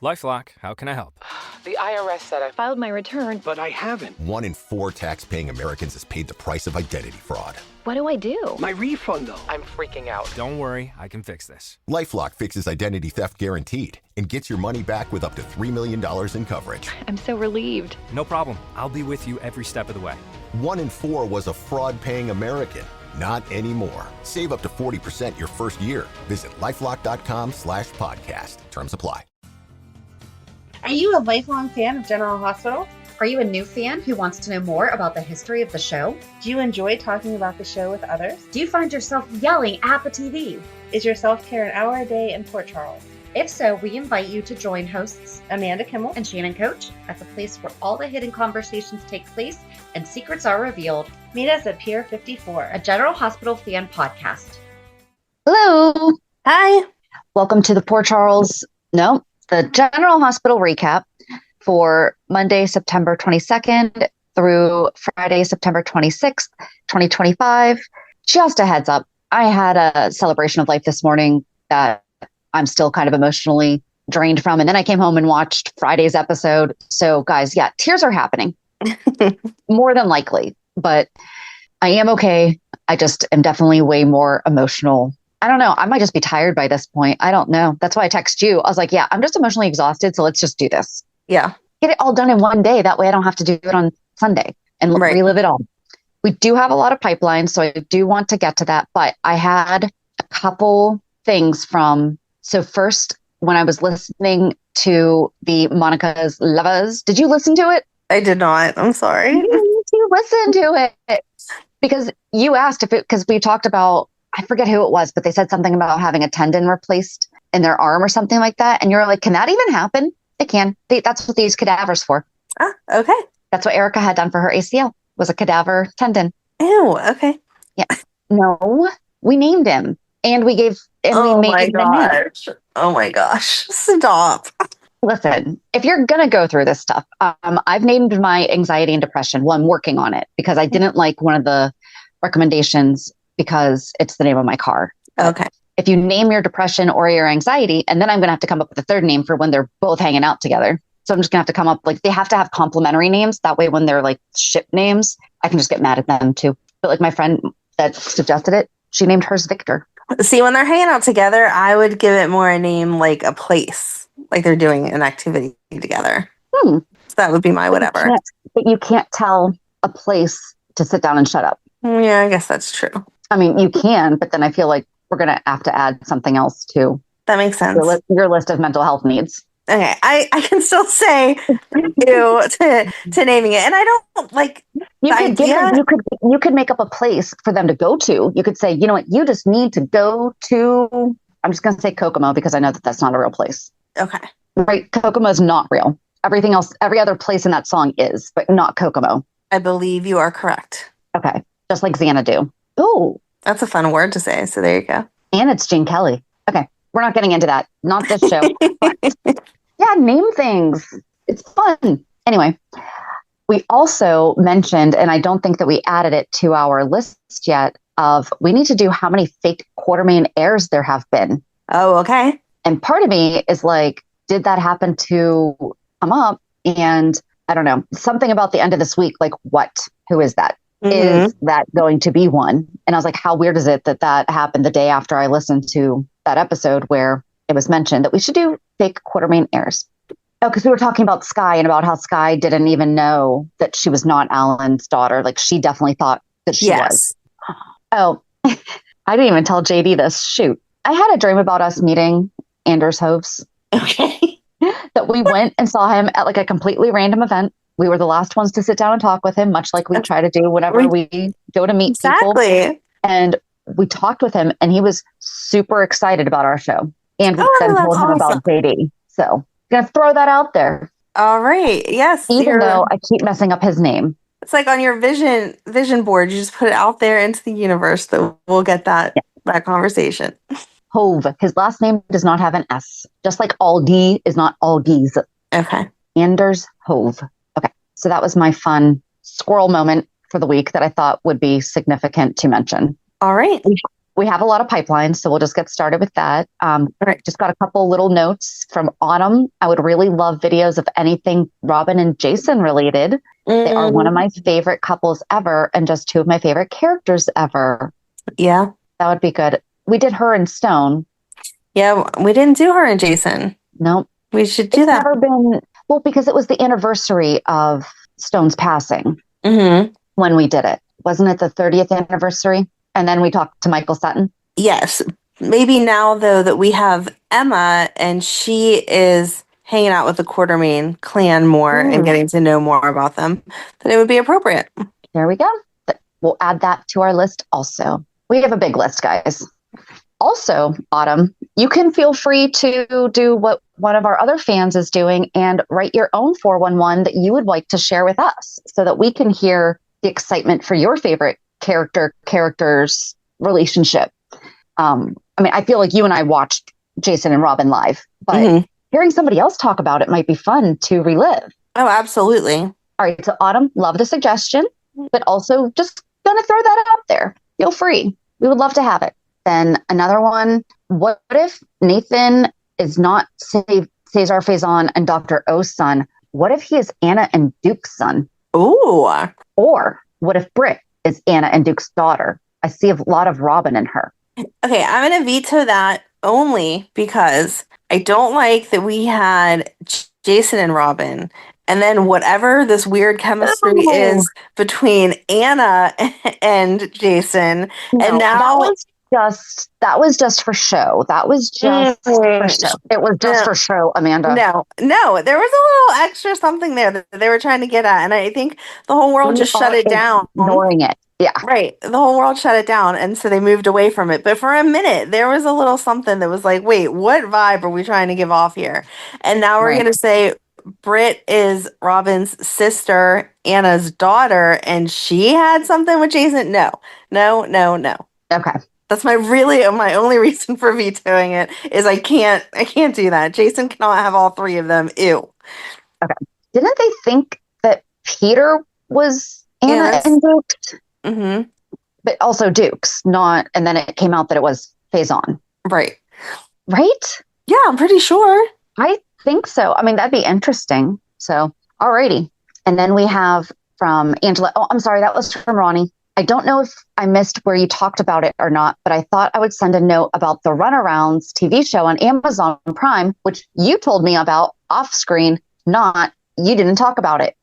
LifeLock, how can I help? The IRS said I filed my return, but I haven't. 1 in 4 tax-paying Americans has paid the price of identity fraud. What do I do? My refund, though. I'm freaking out. Don't worry, I can fix this. LifeLock fixes identity theft guaranteed and gets your money back with up to $3 million in coverage. I'm so relieved. No problem. I'll be with you every step of the way. 1 in 4 was a fraud-paying American. Not anymore. Save up to 40% your first year. Visit LifeLock.com/podcast. Terms apply. Are you a lifelong fan of General Hospital? Are you a new fan who wants to know more about the history of the show? Do you enjoy talking about the show with others? Do you find yourself yelling at the TV? Is your self-care an hour a day in Port Charles? If so, we invite you to join hosts Amanda Kimmel and Shannon Coach at the place where all the hidden conversations take place and secrets are revealed. Meet us at Pier 54, a General Hospital fan podcast. Hello. Hi. Welcome to the the General Hospital recap for Monday, September 22nd through Friday, September 26th, 2025. Just a heads up, I had a celebration of life this morning that I'm still kind of emotionally drained from. And then I came home and watched Friday's episode. So guys, yeah, tears are happening more than likely, but I am okay. I just am definitely way more emotional. I don't know. I might just be tired by this point. I don't know. That's why I text you. I was like, yeah, I'm just emotionally exhausted. So let's just do this. Yeah. Get it all done in one day. That way I don't have to do it on Sunday and relive it all. We do have a lot of pipelines, so I do want to get to that. But I had a couple things so first, when I was listening to the Monica's Lovers, did you listen to it? I did not. I'm sorry. You need to listen to it because you asked because we talked about, I forget who it was, but they said something about having a tendon replaced in their arm or something like that. And you're like, can that even happen? It can. That's what these cadavers for. Ah, okay. That's what Erica had done for her ACL, was a cadaver tendon. Ew, okay. Yeah. No, we named him. And we made Oh my gosh. Stop. Listen, if you're going to go through this stuff, I've named my anxiety and depression. Well, I'm working on it because I didn't like one of the recommendations because it's the name of my car. Okay. If you name your depression or your anxiety, and then I'm going to have to come up with a third name for when they're both hanging out together. So I'm just going to have to come up, they have to have complementary names. That way, when they're like ship names, I can just get mad at them too. But like my friend that suggested it, she named hers Victor. See, when they're hanging out together, I would give it more a name like a place, like they're doing an activity together. So that would be my whatever. But you can't tell a place to sit down and shut up. Yeah, I guess that's true. I mean, you can, but then I feel like we're going to have to add something else to that makes sense. Your list of mental health needs. Okay, I can still say you to naming it, and I don't like you could make up a place for them to go to. You could say, you know what, you just need to go to. I'm just going to say Kokomo because I know that that's not a real place. Okay, right? Kokomo is not real. Everything else, every other place in that song is, but not Kokomo. I believe you are correct. Okay, just like Xanadu. Oh, that's a fun word to say. So there you go. And it's Gene Kelly. Okay. We're not getting into that. Not this show. Yeah, name things. It's fun. Anyway, we also mentioned, and I don't think that we added it to our list yet, of we need to do how many fake Quartermaine heirs there have been. Oh, okay. And part of me is like, did that happen to come up? And I don't know, something about the end of this week, like what? Who is that? Mm-hmm. Is that going to be one? And I was like, how weird is it that happened the day after I listened to that episode where it was mentioned that we should do fake Quartermaine heirs. Oh, because we were talking about Sky and about how Sky didn't even know that she was not Alan's daughter. Like she definitely thought that she was. Oh, I didn't even tell JD this. Shoot. I had a dream about us meeting Anders Hoves. Okay. That we went and saw him at like a completely random event. We were the last ones to sit down and talk with him, much like we try to do whenever we go to meet people. And we talked with him and he was super excited about our show. And we then told him about JD. So I'm going to throw that out there. All right. Yes. Even though I keep messing up his name. It's like on your vision board. You just put it out there into the universe that we'll get that conversation. Hove. His last name does not have an S. Just like Aldi is not Aldi's. Okay. Anders Hove. Okay. So that was my fun squirrel moment for the week that I thought would be significant to mention. All right. we have a lot of pipelines, so we'll just get started with that. Just got a couple little notes from Autumn. I would really love videos of anything Robin and Jason related. They are one of my favorite couples ever and just two of my favorite characters ever. Yeah. That would be good. We did her and Stone. Yeah, we didn't do her and Jason. Nope. We should do it's that. Never been, well, because it was the anniversary of Stone's passing when we did it. Wasn't it the 30th anniversary? And then we talked to Michael Sutton. Yes. Maybe now, though, that we have Emma and she is hanging out with the Quartermaine clan more and getting to know more about them, that it would be appropriate. There we go. We'll add that to our list also. We have a big list, guys. Also, Autumn, you can feel free to do what one of our other fans is doing and write your own 411 that you would like to share with us so that we can hear the excitement for your favorite character's relationship. I mean, I feel like you and I watched Jason and Robin live, but hearing somebody else talk about it might be fun to relive. Oh, absolutely. All right. So Autumn, love the suggestion, but also just going to throw that out there. Feel free. We would love to have it. Then another one. What if Nathan is not Cesar Faison and Dr. O's son? What if he is Anna and Duke's son? Ooh. Or what if Britt is Anna and Duke's daughter? I see a lot of Robin in her. Okay, I'm going to veto that only because I don't like that we had Jason and Robin, and then whatever this weird chemistry is between Anna and Jason, and now that was just for show. That was just for show. It was just for show, Amanda. No, there was a little extra something there that they were trying to get at, and I think the whole world just shut it down. Ignoring it. Yeah. Right. The whole world shut it down, and so they moved away from it. But for a minute, there was a little something that was like, wait, what vibe are we trying to give off here? And now we're going to say Britt is Robin's sister, Anna's daughter, and she had something with Jason? No. Okay. That's my only reason for vetoing it is I can't do that. Jason cannot have all three of them. Ew. Okay. Didn't they think that Peter was Anna and Duke's? Mm-hmm. But also Duke's, not, and then it came out that it was Faison. Right? Yeah, I'm pretty sure. I think so. I mean, that'd be interesting. So, alrighty. And then we have from Angela. Oh, I'm sorry. That was from Ronnie. I don't know if I missed where you talked about it or not, but I thought I would send a note about the Runarounds TV show on Amazon Prime, which you told me about off screen, you didn't talk about it.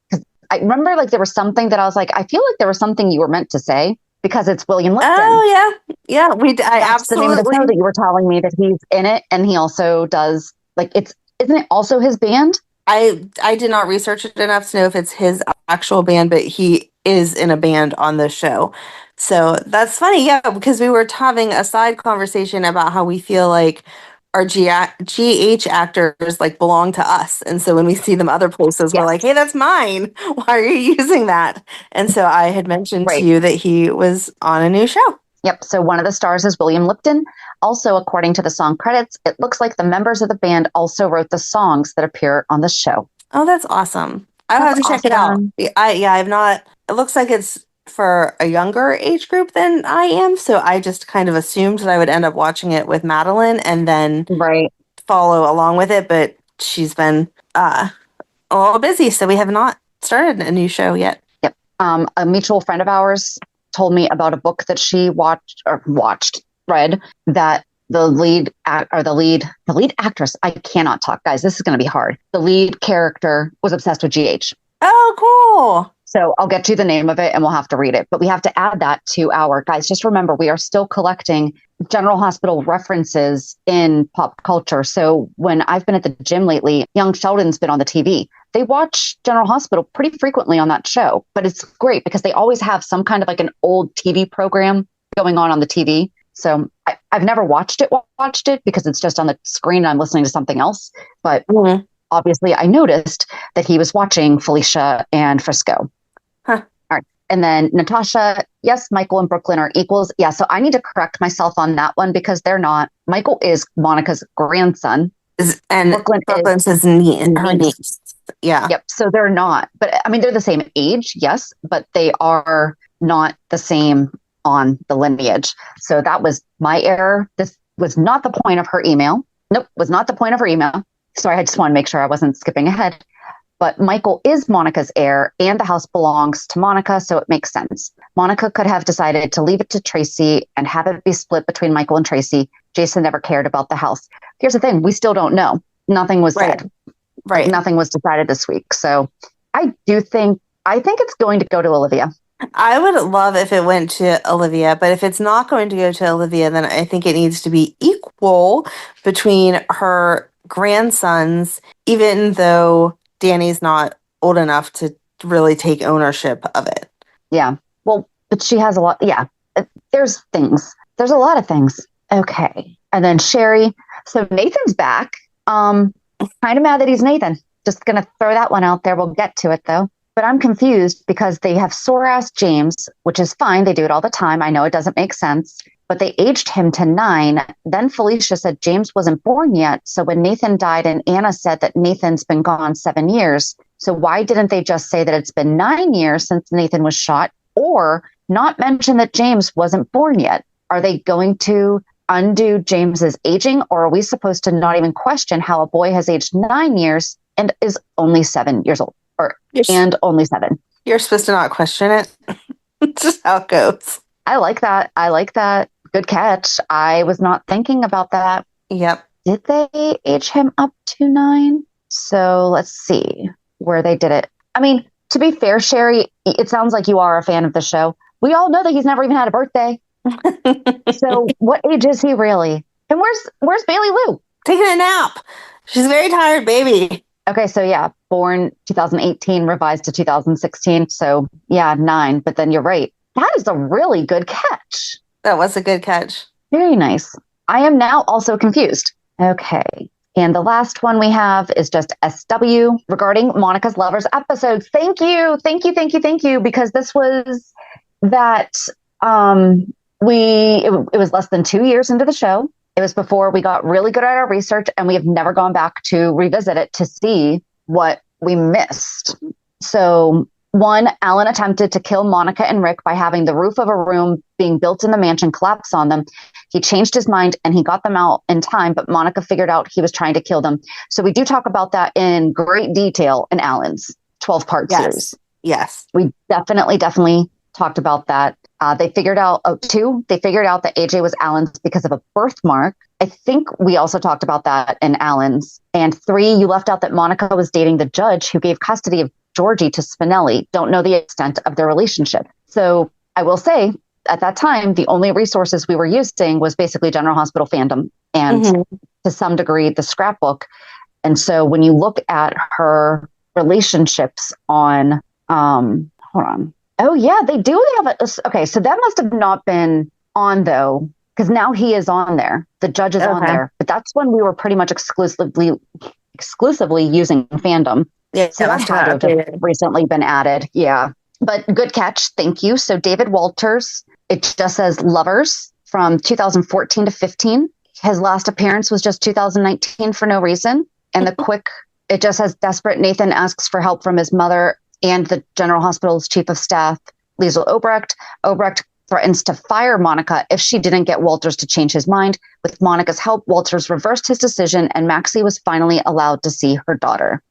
I remember like there was something that I was like, I feel like there was something you were meant to say because it's William Lipton. Oh yeah. I That's absolutely. the name of the show that you were telling me that he's in it, and he also does isn't it also his band? I did not research it enough to know if it's his actual band, but he is in a band on this show. So that's funny, because we were having a side conversation about how we feel like our GH actors like belong to us, and so when we see them other places, we're like, "Hey, that's mine. Why are you using that?" And so I had mentioned to you that he was on a new show. Yep. So one of the stars is William Lipton. Also, according to the song credits, it looks like the members of the band also wrote the songs that appear on the show. Oh, that's awesome. I'll have to check it out. I've not. It looks like it's for a younger age group than I am, so I just kind of assumed that I would end up watching it with Madeline and then follow along with it, but she's been a little busy, so we have not started a new show yet. Yep. A mutual friend of ours told me about a book that she read that the lead actress, I cannot talk, guys, this is going to be hard. The lead character was obsessed with GH. Oh, cool. So I'll get you the name of it and we'll have to read it. But we have to add that to our, guys, just remember, we are still collecting General Hospital references in pop culture. So when I've been at the gym lately, young Sheldon's been on the TV. They watch General Hospital pretty frequently on that show. But it's great because they always have some kind of like an old TV program going on the TV. So I've never watched it because it's just on the screen and I'm listening to something else. But obviously I noticed that he was watching Felicia and Frisco. Huh. All right. And then Natasha, yes, Michael and Brook Lynn are equals. Yeah, so I need to correct myself on that one because they're not. Michael is Monica's grandson. And Brook Lynn's his niece. Yeah. Yep. So they're not. But I mean, they're the same age, yes, but they are not the same on the lineage. So that was my error. This was not the point of her email. Nope, was not the point of her email. Sorry, I just want to make sure I wasn't skipping ahead. But Michael is Monica's heir and the house belongs to Monica, so it makes sense. Monica could have decided to leave it to Tracy and have it be split between Michael and Tracy. Jason never cared about the house. Here's the thing. We still don't know. Nothing was said. Right. Nothing was decided this week. So I think it's going to go to Olivia. I would love if it went to Olivia, but if it's not going to go to Olivia, then I think it needs to be equal between her grandsons, even though Danny's not old enough to really take ownership of it. Yeah. Well, but she has a lot. Yeah. There's things. There's a lot of things. Okay. And then Sherry. So Nathan's back. Kind of mad that he's Nathan. Just going to throw that one out there. We'll get to it though. But I'm confused because they have sore ass James, which is fine. They do it all the time. I know it doesn't make sense, but they aged him to 9. Then Felicia said James wasn't born yet. So when Nathan died and Anna said that Nathan's been gone 7 years. So why didn't they just say that it's been 9 years since Nathan was shot or not mention that James wasn't born yet? Are they going to undo James's aging, or are we supposed to not even question how a boy has aged 9 years and is only 7 years old? And only 7. You're supposed to not question it. It's just how it goes. I like that. Good catch. I was not thinking about that. Yep. Did they age him up to 9? So let's see where they did it. I mean, to be fair, Sherry, it sounds like you are a fan of the show. We all know that he's never even had a birthday. So what age is he really? And where's Bailey Lou? Taking a nap. She's a very tired baby. Okay, so yeah, born 2018, revised to 2016. So yeah, 9. But then you're right. That is a really good catch. That was a good catch. Very nice. I am now also confused. Okay. And the last one we have is just SW regarding Monica's Lovers episodes. Thank you. Because this was that it was less than 2 years into the show. It was before we got really good at our research, and we have never gone back to revisit it to see what we missed. So 1, Alan attempted to kill Monica and Rick by having the roof of a room being built in the mansion collapse on them. He changed his mind and he got them out in time, but Monica figured out he was trying to kill them. So we do talk about that in great detail in Alan's 12-part series. Yes. We definitely talked about that. They figured out that AJ was Alan's because of a birthmark. I think we also talked about that in Alan's. And 3, you left out that Monica was dating the judge who gave custody of Georgie to Spinelli. Don't know the extent of their relationship. So I will say at that time, the only resources we were using was basically General Hospital fandom and to some degree the scrapbook. And so when you look at her relationships on, hold on. Oh, yeah, they do have it. Okay, so that must have not been on, though, because now he is on there. The judge is on there. But that's when we were pretty much exclusively using fandom. Yeah, so that had to have recently been added. Yeah, but good catch. Thank you. So David Walters, it just says Lovers from 2014 to 15. His last appearance was just 2019 for no reason. And it just says Desperate Nathan asks for help from his mother and the General Hospital's chief of staff, Liesl Obrecht. Obrecht threatens to fire Monica if she didn't get Walters to change his mind. With Monica's help, Walters reversed his decision and Maxie was finally allowed to see her daughter.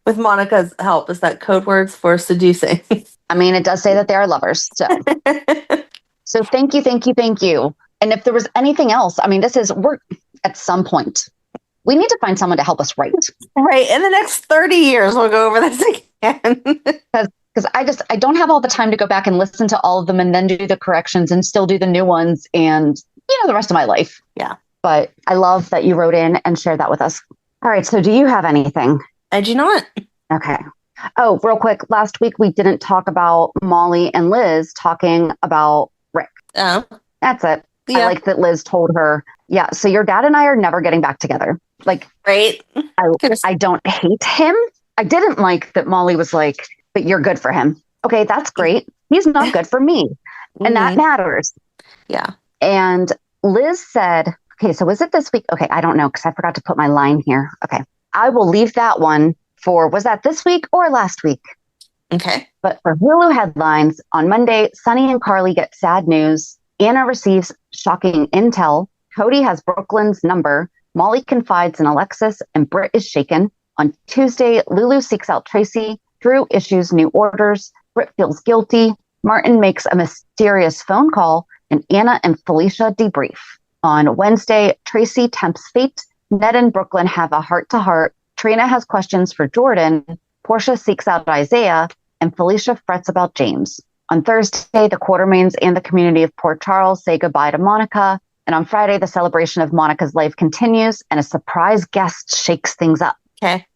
With Monica's help, is that code words for seducing? I mean, it does say that they are lovers. So thank you. And if there was anything else, I mean, we're at some point. We need to find someone to help us write. Right. In the next 30 years, we'll go over this again. Because I don't have all the time to go back and listen to all of them and then do the corrections and still do the new ones and, the rest of my life. Yeah. But I love that you wrote in and shared that with us. All right. So do you have anything? I do not. Okay. Oh, real quick. Last week, we didn't talk about Molly and Liz talking about Rick. Oh. That's it. Yeah. I like that Liz told her, yeah, so your dad and I are never getting back together. Like, right. I don't hate him. I didn't like that Molly was like, but you're good for him. Okay, that's great. He's not good for me. And that matters. Yeah. And Liz said, okay, so was it this week? Okay, I don't know because I forgot to put my line here. Okay, I will leave that one for, was that this week or last week? Okay. But for Hulu headlines, on Monday, Sunny and Carly get sad news. Anna receives shocking intel. Cody has Brook Lynn's number. Molly confides in Alexis, and Britt is shaken. On Tuesday, Lulu seeks out Tracy. Drew issues new orders. Britt feels guilty. Martin makes a mysterious phone call, and Anna and Felicia debrief. On Wednesday, Tracy tempts fate. Ned and Brook Lynn have a heart-to-heart. Trina has questions for Jordan. Portia seeks out Isaiah, and Felicia frets about James. On Thursday, the Quartermaines and the community of Port Charles say goodbye to Monica. And on Friday, the celebration of Monica's life continues, and a surprise guest shakes things up. Okay.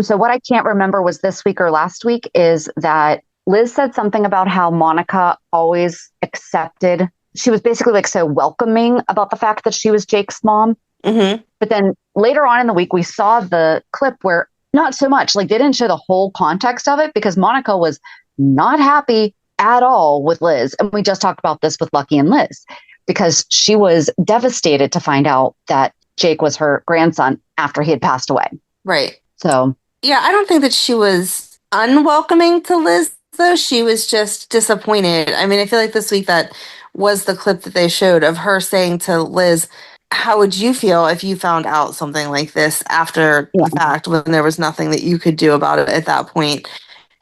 So what I can't remember was this week or last week is that Liz said something about how Monica always accepted. She was basically like so welcoming about the fact that she was Jake's mom. Mm-hmm. But then later on in the week, we saw the clip where not so much, like they didn't show the whole context of it because Monica was not happy at all with Liz. And we just talked about this with Lucky and Liz because she was devastated to find out that Jake was her grandson after he had passed away. Right. So, yeah, I don't think that she was unwelcoming to Liz, though. She was just disappointed. I mean, I feel like this week that was the clip that they showed of her saying to Liz, how would you feel if you found out something like this after the fact when there was nothing that you could do about it at that point?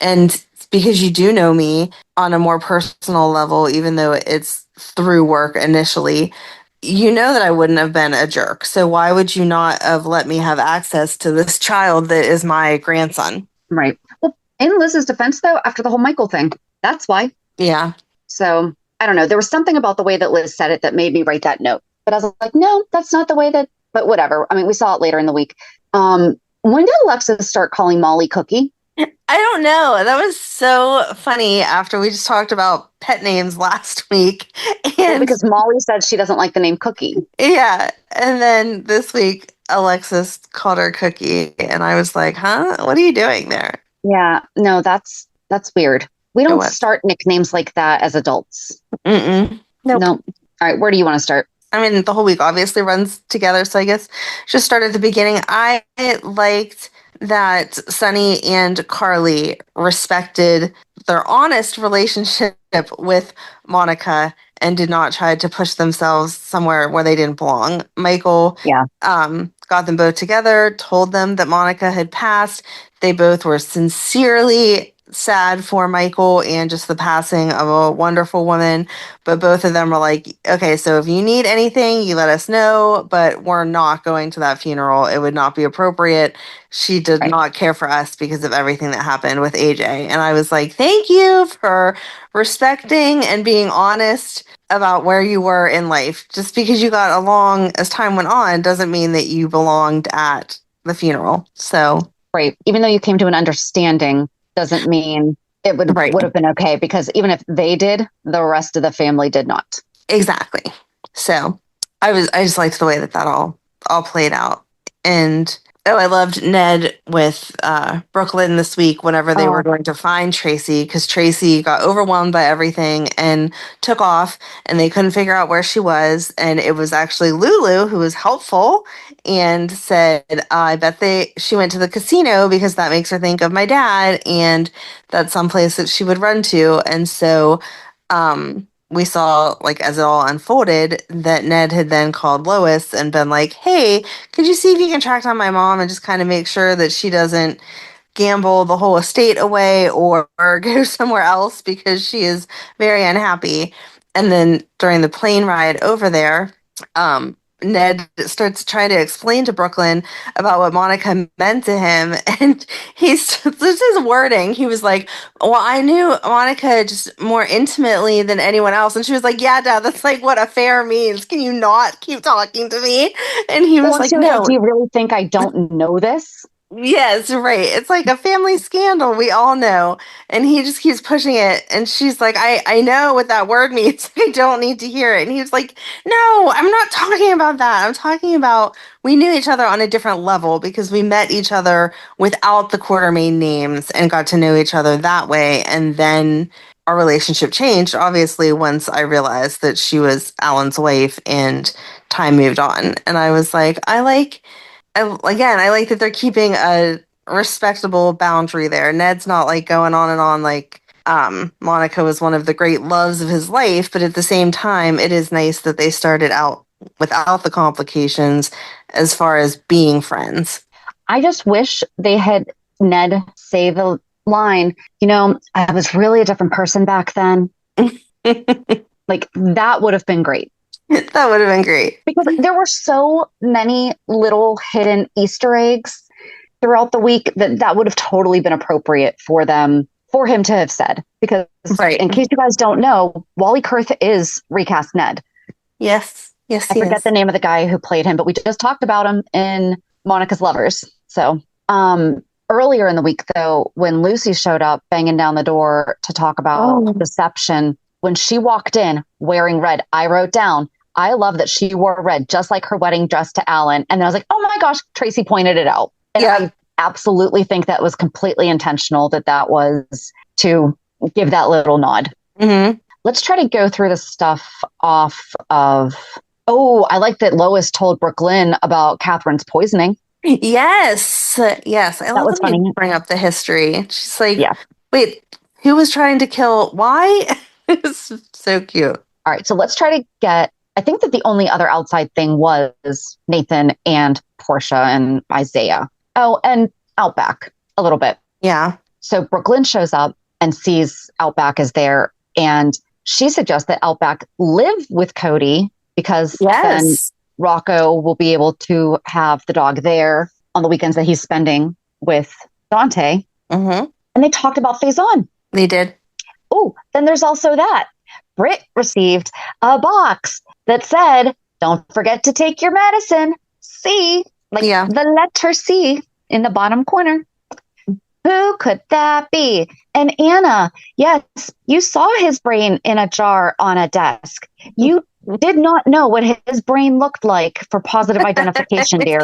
And because you do know me on a more personal level, even though it's through work initially, you know that I wouldn't have been a jerk. So why would you not have let me have access to this child that is my grandson? right. Well, in Liz's defense, though, after the whole Michael thing, that's why. Yeah. So I don't know. There was something about the way that Liz said it that made me write that note. But I was like, no, that's not the way that, but whatever. I mean, we saw it later in the week. When did Alexis start calling Molly Cookie? I don't know. That was so funny after we just talked about pet names last week. And Because Molly said she doesn't like the name Cookie. yeah. And then this week, Alexis called her Cookie. And I was like, huh? What are you doing there? Yeah, no, that's weird. We don't start nicknames like that as adults. Mm-mm. Nope. No. All right, where do you want to start? I mean, the whole week obviously runs together. So I guess just start at the beginning. I liked that Sunny and Carly respected their honest relationship with Monica and did not try to push themselves somewhere where they didn't belong. Michael got them both together, told them that Monica had passed. They both were sincerely sad for Michael and just the passing of a wonderful woman. But both of them were like, okay, so if you need anything, you let us know, but we're not going to that funeral. It would not be appropriate. She did not care for us because of everything that happened with AJ. And I was like, thank you for respecting and being honest about where you were in life. Just because you got along as time went on doesn't mean that you belonged at the funeral. So, right. Even though you came to an understanding doesn't mean it would have been okay, because even if they did, the rest of the family did not. Exactly. So I just liked the way that all played out. And I loved Ned with Brook Lynn this week whenever they were going to find Tracy, because Tracy got overwhelmed by everything and took off and they couldn't figure out where she was. And it was actually Lulu who was helpful and said, I bet she went to the casino because that makes her think of my dad and that's someplace that she would run to. And so we saw, like, as it all unfolded, that Ned had then called Lois and been like, hey, could you see if you can track down my mom and just kind of make sure that she doesn't gamble the whole estate away or go somewhere else because she is very unhappy. And then during the plane ride over there, Ned starts trying to explain to Brook Lynn about what Monica meant to him. And this is his wording. He was like, well, I knew Monica just more intimately than anyone else. And she was like, yeah, Dad, that's like what affair means. Can you not keep talking to me? And he was like, no. Do you really think I don't know this? Yes, right. It's like a family scandal. We all know. And he just keeps pushing it. And she's like, I know what that word means. I don't need to hear it. And he was like, no, I'm not talking about that. I'm talking about we knew each other on a different level because we met each other without the Quartermaine names and got to know each other that way. And then our relationship changed, obviously, once I realized that she was Alan's wife and time moved on. And I was like, I like that they're keeping a respectable boundary there. Ned's not like going on and on like, Monica was one of the great loves of his life, but at the same time, it is nice that they started out without the complications as far as being friends. I just wish they had Ned say the line, I was really a different person back then. Like, that would have been great. That would have been great. Because there were so many little hidden Easter eggs throughout the week that would have totally been appropriate for him to have said. Because in case you guys don't know, Wally Kurth is recast Ned. Yes. I forget the name of the guy who played him, but we just talked about him in Monica's Lovers. So earlier in the week, though, when Lucy showed up banging down the door to talk about deception, when she walked in wearing red, I wrote down, I love that she wore red, just like her wedding dress to Alan. And then I was like, oh my gosh, Tracy pointed it out. And I absolutely think that was completely intentional, that was to give that little nod. Mm-hmm. Let's try to go through the stuff off of... Oh, I like that Lois told Brook Lynn about Catherine's poisoning. Yes. I love that you bring up the history. She's like, wait, who was trying to kill... Why? It's so cute. All right, so let's try to get... I think that the only other outside thing was Nathan and Portia and Isaiah. Oh, and Outback a little bit. Yeah. So Brook Lynn shows up and sees Outback is there, and she suggests that Outback live with Cody because then Rocco will be able to have the dog there on the weekends that he's spending with Dante. Mm-hmm. And they talked about Faison. They did. Oh, then there's also that. Britt received a box that said, don't forget to take your medicine. C, the letter C in the bottom corner. Who could that be? And Anna, yes, you saw his brain in a jar on a desk. You did not know what his brain looked like for positive identification, dear.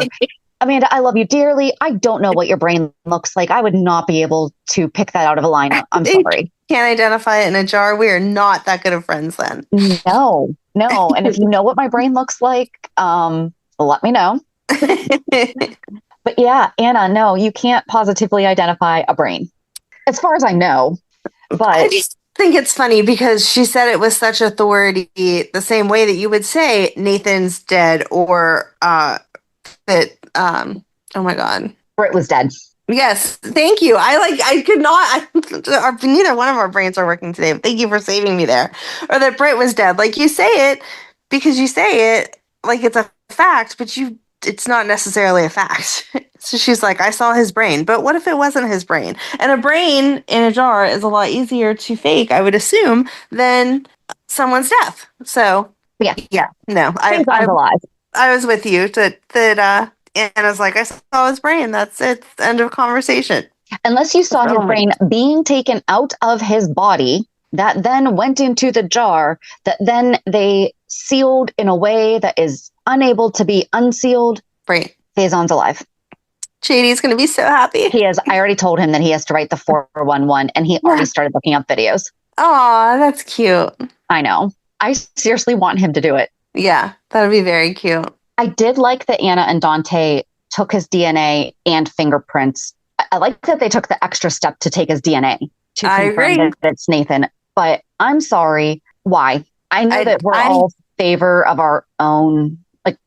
Amanda, I love you dearly. I don't know what your brain looks like. I would not be able to pick that out of a lineup. I'm sorry. Can't identify it in a jar. We are not that good of friends then. No. And if you know what my brain looks like, let me know. But yeah, Anna, no, you can't positively identify a brain. As far as I know. But I just think it's funny because she said it with such authority, the same way that you would say Nathan's dead or that oh my God. Britt was dead. Yes, thank you. I could not. Neither one of our brains are working today. But thank you for saving me there. Or that Britt was dead. Like you say it because you say it like it's a fact, but it's not necessarily a fact. So she's like, I saw his brain. But what if it wasn't his brain? And a brain in a jar is a lot easier to fake, I would assume, than someone's death. So yeah, no, I was with you that Anna's like, I saw his brain. That's it. End of conversation. Unless you saw his brain being taken out of his body, that then went into the jar, that then they sealed in a way that is unable to be unsealed. Right. Faison's alive. JD's going to be so happy. He is. I already told him that he has to write the 411, and he already started looking up videos. Aw, that's cute. I know. I seriously want him to do it. Yeah, that would be very cute. I did like that Anna and Dante took his DNA and fingerprints. I like that they took the extra step to take his DNA to confirm that it's Nathan. But I'm sorry. Why? I know that we're all favor of our own. Like,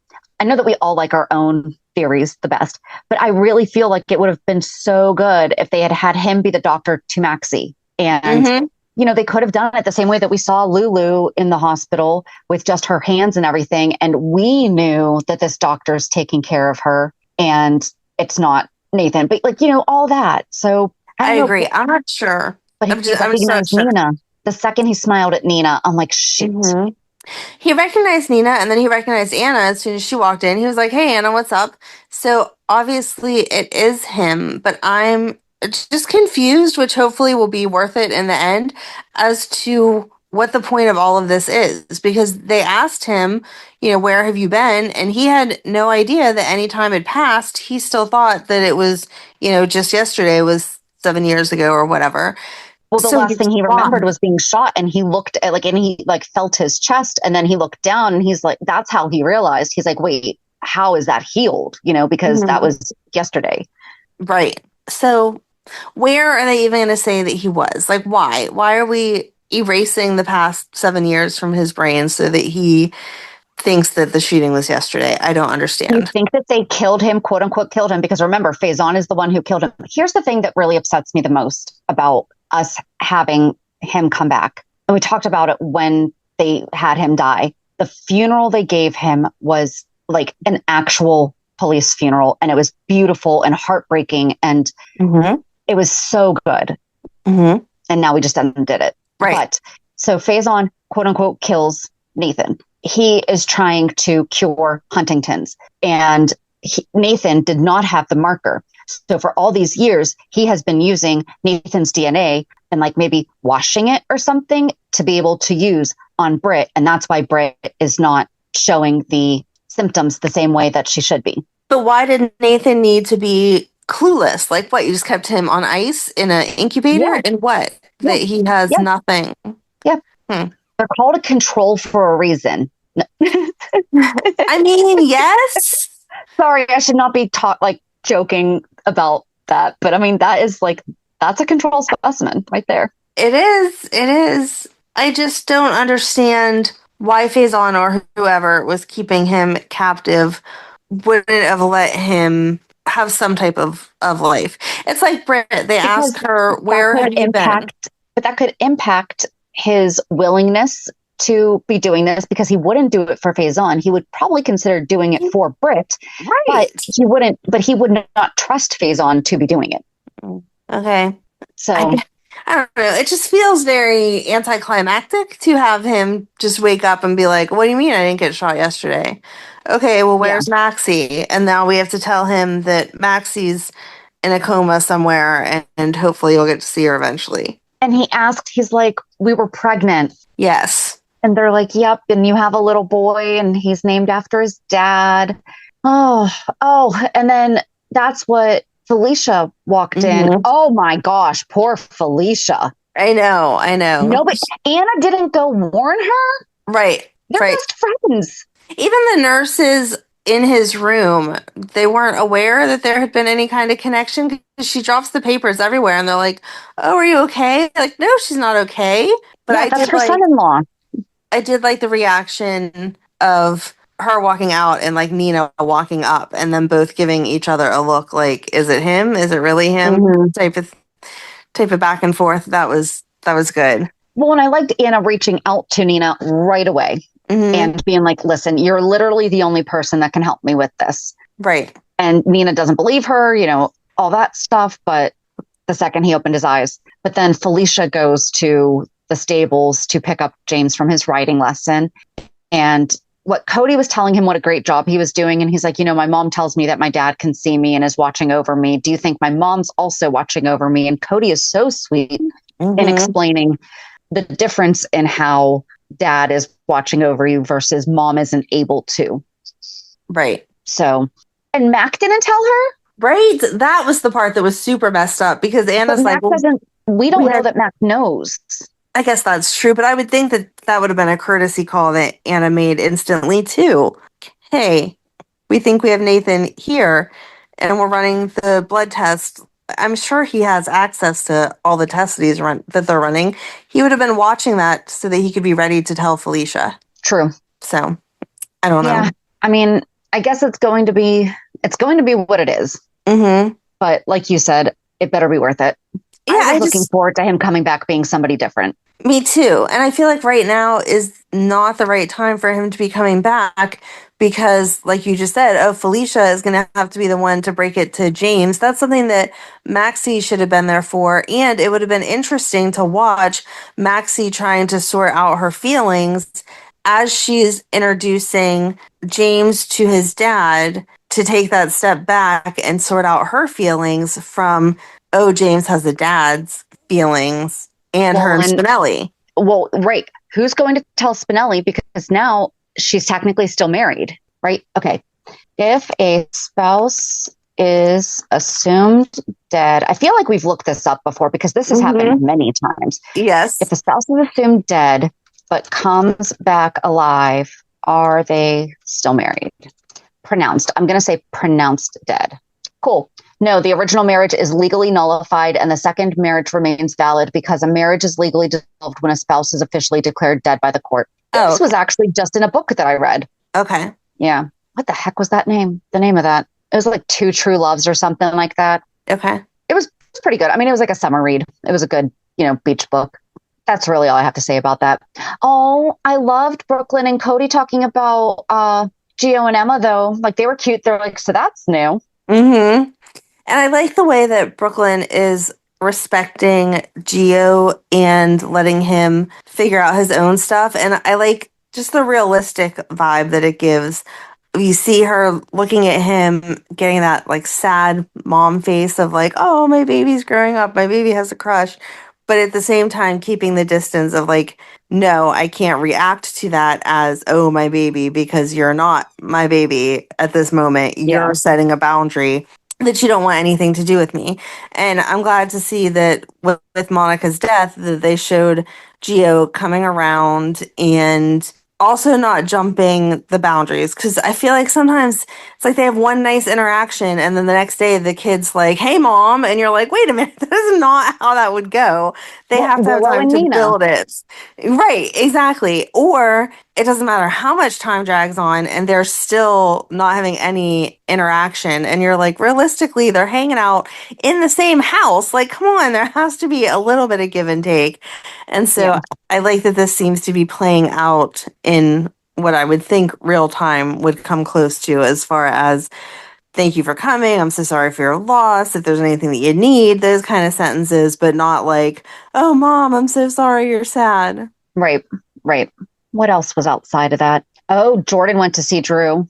I know that we all like our own theories the best. But I really feel like it would have been so good if they had him be the doctor to Maxie. And, they could have done it the same way that we saw Lulu in the hospital with just her hands and everything. And we knew that this doctor's taking care of her and it's not Nathan. But all that. So I agree. I'm not sure. But he recognized Nina. The second he smiled at Nina, I'm like, shit. Mm-hmm. He recognized Nina and then he recognized Anna as soon as she walked in. He was like, hey, Anna, what's up? So obviously it is him, but I'm just confused, which hopefully will be worth it in the end, as to what the point of all of this is. Because they asked him, where have you been? And he had no idea that any time had passed. He still thought that it was, just yesterday was 7 years ago or whatever. Well, the last thing he remembered was being shot, and he looked at and he felt his chest, and then he looked down, and he's like, that's how he realized. He's like, wait, how is that healed? Because that was yesterday. Right. So Where are they even going to say that he was? Like, why? Why are we erasing the past 7 years from his brain so that he thinks that the shooting was yesterday? I don't You understand. think that they killed him, quote unquote, killed him? Because remember, Faison is the one who killed him. Here's the thing that really upsets me the most about us having him come back. And we talked about it when they had him die. The funeral they gave him was like an actual police funeral, and it was beautiful and heartbreaking, and it was so good. And now we just undid it. Right. But so Faison, quote unquote, kills Nathan. He is trying to cure Huntington's, and Nathan did not have the marker. So for all these years, he has been using Nathan's DNA and like maybe washing it or something to be able to use on Britt. And that's why Britt is not showing the symptoms the same way that she should be. But why did Nathan need to be clueless? Like what? You just kept him on ice in an incubator? Yeah. And what? Yeah. That he has Yeah. nothing. Yeah. They're called a control for a reason. I mean, yes. Sorry, I should not be joking about that. But I mean, that's a control specimen right there. It is. It is. I just don't understand why Faison or whoever was keeping him captive wouldn't have let him have some type of life. It's like Britt. They asked her, where have you been? But that could impact his willingness to be doing this, because he wouldn't do it for Faison. He would probably consider doing it for Britt, right? But he would not trust Faison to be doing it. Okay. So I don't know. It just feels very anticlimactic to have him just wake up and be like, what do you mean I didn't get shot yesterday? Okay, well, where's Maxie? And now we have to tell him that Maxie's in a coma somewhere, and hopefully you'll get to see her eventually. And he's like, we were pregnant. Yes. And they're like, yep, and you have a little boy, and he's named after his dad. Oh, and then that's what Felicia walked in. Oh my gosh, poor Felicia. I know. No, but Anna didn't go warn her? Right. They're best friends. Even the nurses in his room, they weren't aware that there had been any kind of connection, because she drops the papers everywhere and they're like, oh, are you okay? Like, no, she's not okay. But yeah, that's her son-in-law. I did like the reaction of her walking out and like Nina walking up, and then both giving each other a look like, is it him? Is it really him? Type of back and forth. That was good. Well, and I liked Anna reaching out to Nina right away and being like, listen, you're literally the only person that can help me with this. Right. And Nina doesn't believe her, all that stuff. But the second he opened his eyes, but then Felicia goes to the stables to pick up James from his writing lesson. And what Cody was telling him, what a great job he was doing. And he's like, my mom tells me that my dad can see me and is watching over me. Do you think my mom's also watching over me? And Cody is so sweet in explaining the difference in how dad is watching over you versus mom isn't able to. Right. So, and Mac didn't tell her? Right. That was the part that was super messed up, because Anna's like, we don't know that Mac knows. I guess that's true, but I would think that would have been a courtesy call that Anna made instantly too. Hey, we think we have Nathan here and we're running the blood test. I'm sure he has access to all the tests that they're running. He would have been watching that so that he could be ready to tell Felicia. True. So I don't know. I mean, I guess it's going to be what it is. But like you said, it better be worth it. Yeah, I'm looking forward to him coming back being somebody different. Me too. And I feel like right now is not the right time for him to be coming back, because like you just said, Felicia is going to have to be the one to break it to James. That's something that Maxie should have been there for. And it would have been interesting to watch Maxie trying to sort out her feelings as she's introducing James to his dad, to take that step back and sort out her feelings from, James has a dad's feelings. And her and Spinelli. Well, right. Who's going to tell Spinelli? Because now she's technically still married, right? Okay. If a spouse is assumed dead, I feel like we've looked this up before, because this has happened many times. Yes. If a spouse is assumed dead but comes back alive, are they still married? Pronounced. I'm going to say pronounced dead. Cool. No, the original marriage is legally nullified and the second marriage remains valid because a marriage is legally dissolved when a spouse is officially declared dead by the court. Oh, This was actually just in a book that I read. okay. Yeah. What the heck was that name? The name of that? It was like Two True Loves or something like that. Okay. It was pretty good. I mean, it was like a summer read. It was a good, beach book. That's really all I have to say about that. Oh, I loved Brook Lynn and Cody talking about Gio and Emma, though. Like, they were cute. They're like, so that's new. Mm-hmm. And I like the way that Brook Lynn is respecting Gio and letting him figure out his own stuff. And I like just the realistic vibe that it gives. You see her looking at him, getting that like sad mom face of like, oh, my baby's growing up. My baby has a crush. But at the same time, keeping the distance of like, no, I can't react to that as, oh, my baby, because you're not my baby at this moment. You're setting a boundary that you don't want anything to do with me. And I'm glad to see that with Monica's death, that they showed Gio coming around and also not jumping the boundaries. Because I feel like sometimes it's like they have one nice interaction and then the next day the kid's like, hey, mom. And you're like, wait a minute, that is not how that would go. They have to have Willow time and to Nina. build it. Right, exactly. Or it doesn't matter how much time drags on and they're still not having any interaction. And you're like, realistically, they're hanging out in the same house. Like, come on, there has to be a little bit of give and take. And so I like that this seems to be playing out in what I would think real time would come close to, as far as thank you for coming. I'm so sorry for your loss. If there's anything that you need, those kind of sentences, but not like, oh, mom, I'm so sorry you're sad. Right. What else was outside of that? Oh, Jordan went to see Drew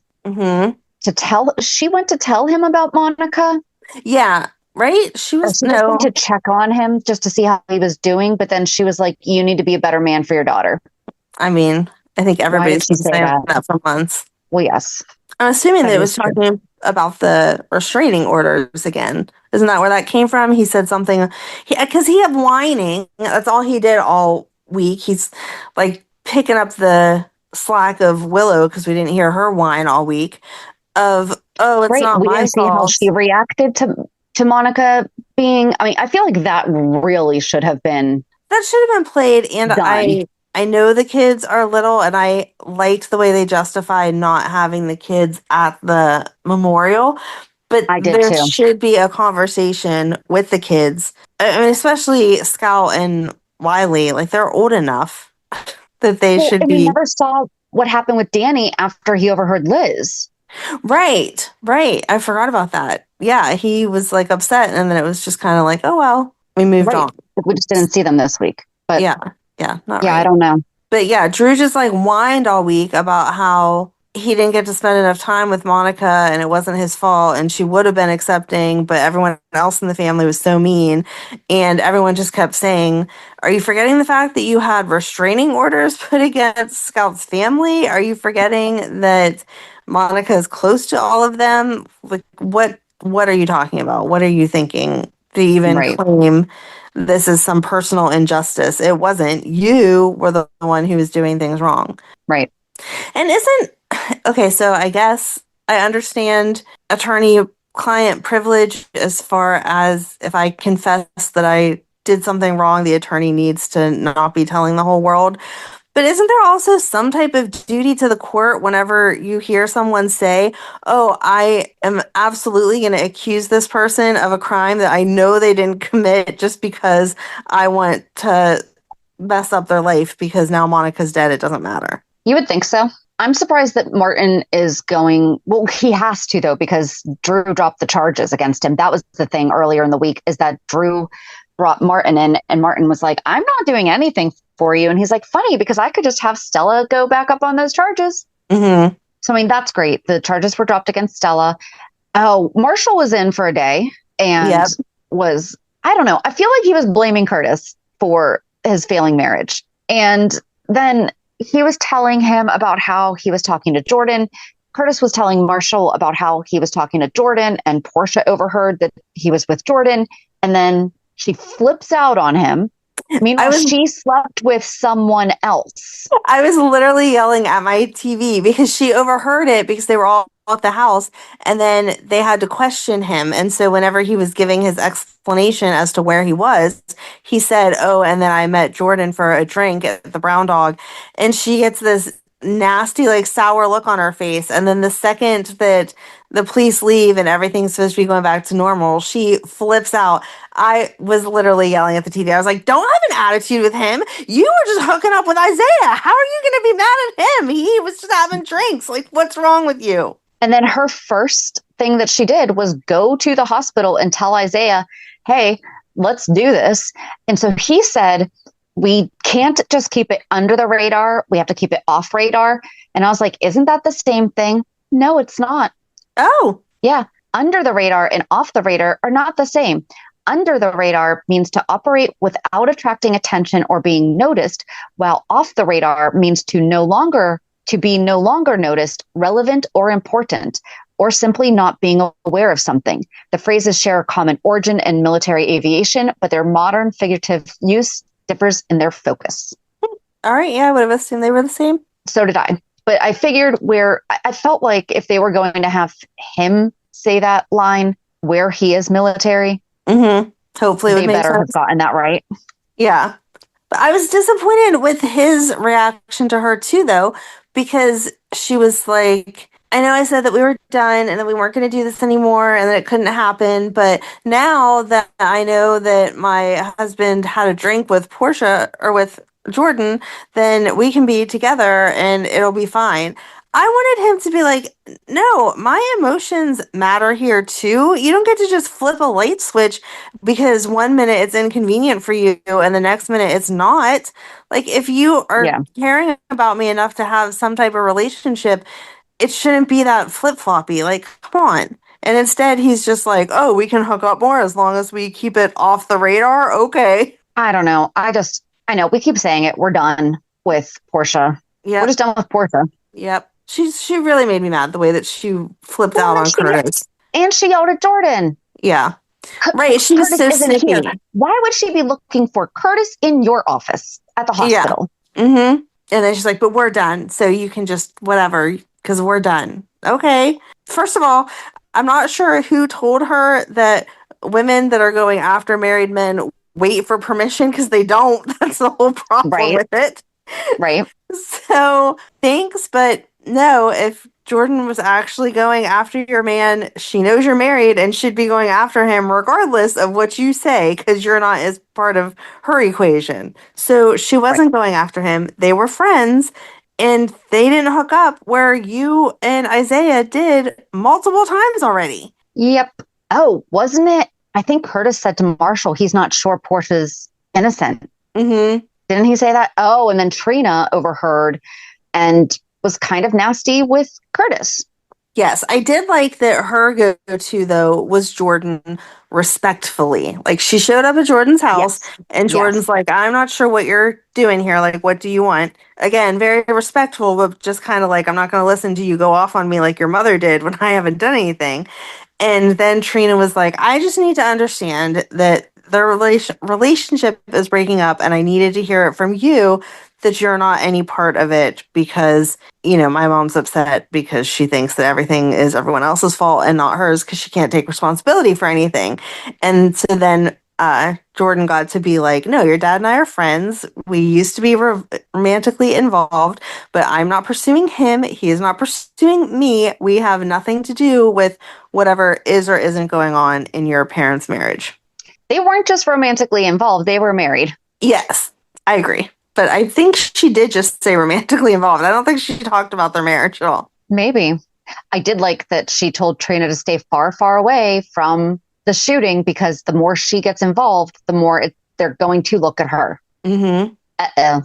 she went to tell him about Monica. Yeah. Right. She was She just went to check on him just to see how he was doing. But then she was like, you need to be a better man for your daughter. I mean, I think everybody's been say saying that for months. Well, yes. I'm assuming that it was is true. talking about the restraining orders again. Isn't that where that came from? He said something because he kept whining. That's all he did all week. He's like picking up the slack of Willow because we didn't hear her whine all week. Of it's not we my didn't see how fault. she reacted to Monica being. I mean, I feel like that really should have been. That should have been played, and done. I know the kids are little, and I liked the way they justified not having the kids at the memorial. But there should be a conversation with the kids. I mean, especially Scout and Wiley. Like, they're old enough that they should be. You never saw what happened with Danny after he overheard Liz. Right. I forgot about that. Yeah, he was like upset, and then it was just kind of like, oh well, we moved on. We just didn't see them this week. But yeah, not right. I don't know. But yeah, Drew just like whined all week about how he didn't get to spend enough time with Monica and it wasn't his fault and she would have been accepting, but everyone else in the family was so mean. And everyone just kept saying, are you forgetting the fact that you had restraining orders put against Scout's family? Are you forgetting that Monica is close to all of them? Like, what are you talking about? What are you thinking to even claim this is some personal injustice? It wasn't. You were the one who was doing things wrong. Right. And okay, so I guess I understand attorney-client privilege as far as if I confess that I did something wrong, the attorney needs to not be telling the whole world. But isn't there also some type of duty to the court whenever you hear someone say, oh, I am absolutely going to accuse this person of a crime that I know they didn't commit just because I want to mess up their life because now Monica's dead, it doesn't matter. You would think so. I'm surprised that Martin is going, well, he has to though, because Drew dropped the charges against him. That was the thing earlier in the week, is that Drew brought Martin in and Martin was like, I'm not doing anything for you. And he's like, funny, because I could just have Stella go back up on those charges. Mm-hmm. So, I mean, that's great. The charges were dropped against Stella. Oh, Marshall was in for a day and I don't know. I feel like he was blaming Curtis for his failing marriage. And then he was telling him about how he was talking to Jordan. Curtis was telling Marshall about how he was talking to Jordan, and Portia overheard that he was with Jordan. And then she flips out on him. Meanwhile, she slept with someone else. I was literally yelling at my TV because she overheard it because they were all throughout the house, and then they had to question him. And so whenever he was giving his explanation as to where he was, he said, "Oh, and then I met Jordan for a drink at the Brown Dog," and she gets this nasty, like, sour look on her face. And then the second that the police leave and everything's supposed to be going back to normal, she flips out. I was literally yelling at the TV. I was like, "Don't have an attitude with him. You were just hooking up with Isaiah. How are you going to be mad at him? He was just having drinks. Like, what's wrong with you?" And then her first thing that she did was go to the hospital and tell Isaiah, "Hey, let's do this." And so he said, "We can't just keep it under the radar. We have to keep it off radar." And I was like, "Isn't that the same thing?" No, it's not. Oh, Yeah. Under the radar and off the radar are not the same. Under the radar means to operate without attracting attention or being noticed, while off the radar means to be no longer noticed, relevant, or important, or simply not being aware of something. The phrases share a common origin in military aviation, but their modern figurative use differs in their focus. all right. Yeah, I would have assumed they were the same. So did I. But I figured I felt like if they were going to have him say that line where he is military, hopefully it would they make better sense. have gotten that right. Yeah. But I was disappointed with his reaction to her too, though, because she was like, "I know I said that we were done and that we weren't going to do this anymore and that it couldn't happen. But now that I know that my husband had a drink with Portia or with Jordan, then we can be together and it'll be fine." I wanted him to be like, "No, my emotions matter here too. You don't get to just flip a light switch because one minute it's inconvenient for you and the next minute it's not. Like, if you are caring about me enough to have some type of relationship, it shouldn't be that flip-floppy. Like, come on." And instead, he's just like, "Oh, we can hook up more as long as we keep it off the radar. Okay." I don't know. I know we keep saying it. We're done with Portia. Yeah. We're just done with Portia. Yep. She really made me mad the way that she flipped out on Curtis. And she yelled at Jordan. Yeah. Right. She was so isn't here. snippy. Why would she be looking for Curtis in your office at the hospital? Yeah. And then she's like, "But we're done. So you can just whatever, because we're done." Okay. First of all, I'm not sure who told her that women that are going after married men wait for permission, because they don't. That's the whole problem with it. Right. So thanks, but no, if Jordan was actually going after your man, she knows you're married and should be going after him regardless of what you say, because you're not as part of her equation. So she wasn't going after him. They were friends and they didn't hook up where you and Isaiah did multiple times already. Yep. Oh, wasn't it? I think Curtis said to Marshall he's not sure Portia's innocent. Didn't he say that? Oh, and then Trina overheard and was kind of nasty with Curtis. Yes, I did like that her go-to, though, was Jordan respectfully. Like, she showed up at Jordan's house, and Jordan's like, "I'm not sure what you're doing here. Like, what do you want?" Again, very respectful, but just kind of like, "I'm not going to listen to you go off on me like your mother did when I haven't done anything." And then Trina was like, "I just need to understand that the relationship is breaking up, and I needed to hear it from you that you're not any part of it because, my mom's upset because she thinks that everything is everyone else's fault and not hers because she can't take responsibility for anything." And so then Jordan got to be like, "No, your dad and I are friends. We used to be romantically involved, but I'm not pursuing him. He is not pursuing me. We have nothing to do with whatever is or isn't going on in your parents' marriage." They weren't just romantically involved. They were married. Yes, I agree. But I think she did just say romantically involved. I don't think she talked about their marriage at all. Maybe. I did like that she told Trina to stay far, far away from the shooting because the more she gets involved, the more they're going to look at her. Uh-oh.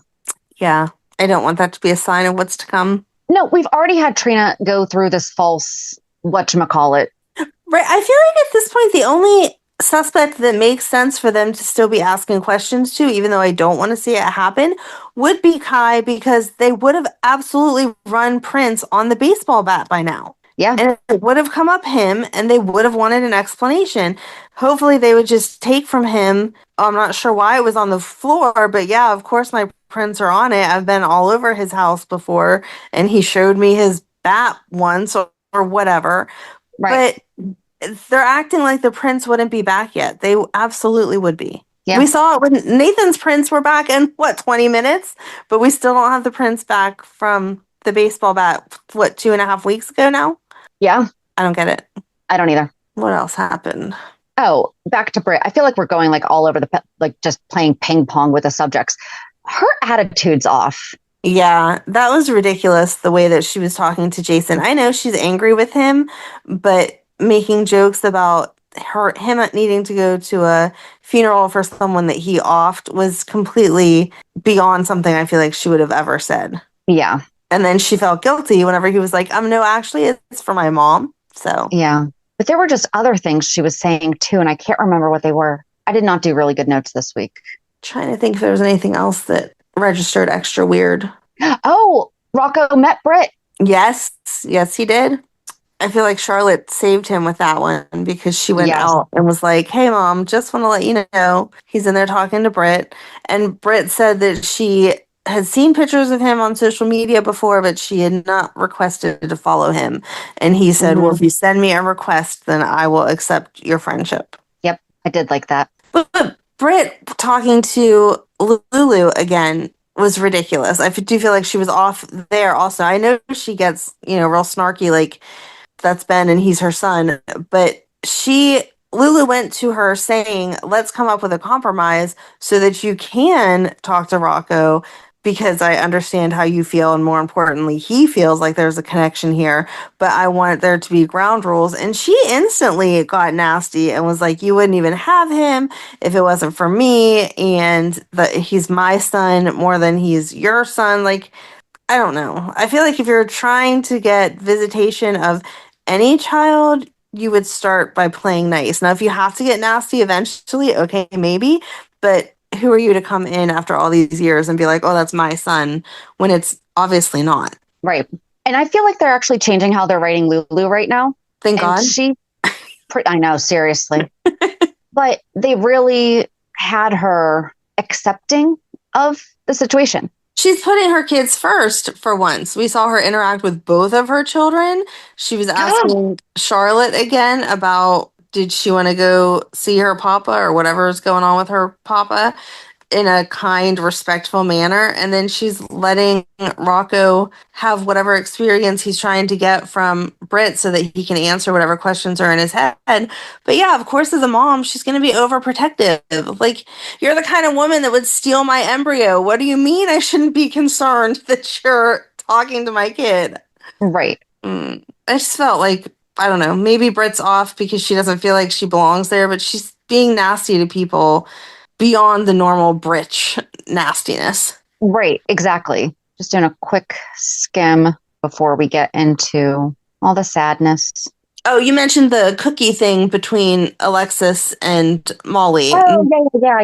Yeah. I don't want that to be a sign of what's to come. No, we've already had Trina go through this false whatchamacallit. Right. I feel like at this point, the only suspect that makes sense for them to still be asking questions to, even though I don't want to see it happen, would be Kai, because they would have absolutely run Prince on the baseball bat by now. Yeah. And it would have come up him and they would have wanted an explanation. Hopefully they would just take from him. I'm not sure why it was on the floor, but yeah, of course my prints are on it. I've been all over his house before and he showed me his bat once or whatever. Right. But they're acting like the prince wouldn't be back yet. They absolutely would be. Yeah. We saw it when Nathan's prints were back in, 20 minutes? But we still don't have the prints back from the baseball bat, 2.5 weeks ago now? Yeah. I don't get it. I don't either. What else happened? Oh, back to Britt. I feel like we're going like all over like just playing ping pong with the subjects. Her attitude's off. Yeah, that was ridiculous, the way that she was talking to Jason. I know she's angry with him, but making jokes about him needing to go to a funeral for someone that he offed was completely beyond something I feel like she would have ever said. Yeah. And then she felt guilty whenever he was like, no, actually, it's for my mom. So yeah. But there were just other things she was saying too, and I can't remember what they were. I did not do really good notes this week. Trying to think if there was anything else that registered extra weird. Oh, Rocco met Britt. Yes, he did. I feel like Charlotte saved him with that one because she went out and was like, hey, Mom, just want to let you know he's in there talking to Britt. And Britt said that she had seen pictures of him on social media before, but she had not requested to follow him. And he said, well, if you send me a request, then I will accept your friendship. Yep, I did like that. But Britt talking to Lulu again was ridiculous. I do feel like she was off there also. I know she gets, real snarky, like, that's Ben and he's her son, but Lulu went to her saying, let's come up with a compromise so that you can talk to Rocco, because I understand how you feel, and more importantly, he feels like there's a connection here, but I want there to be ground rules. And she instantly got nasty and was like, you wouldn't even have him if it wasn't for me, and that he's my son more than he's your son. Like, I don't know. I feel like if you're trying to get visitation of any child, you would start by playing nice. Now, if you have to get nasty eventually, okay, maybe, but who are you to come in after all these years and be like, oh, that's my son, when it's obviously not? Right. And I feel like they're actually changing how they're writing Lulu right now. Thank God. I know, seriously. But they really had her accepting of the situation. She's putting her kids first for once. We saw her interact with both of her children. She was asking Charlotte again about, did she want to go see her papa or whatever is going on with her papa, in a kind, respectful manner. And then she's letting Rocco have whatever experience he's trying to get from Britt so that he can answer whatever questions are in his head. But yeah, of course, as a mom, she's going to be overprotective. Like, you're the kind of woman that would steal my embryo. What do you mean I shouldn't be concerned that you're talking to my kid? Right. I just felt like, I don't know, maybe Britt's off because she doesn't feel like she belongs there, but she's being nasty to people beyond the normal Britch nastiness. Right, exactly. Just doing a quick skim before we get into all the sadness. Oh, you mentioned the cookie thing between Alexis and Molly. Oh,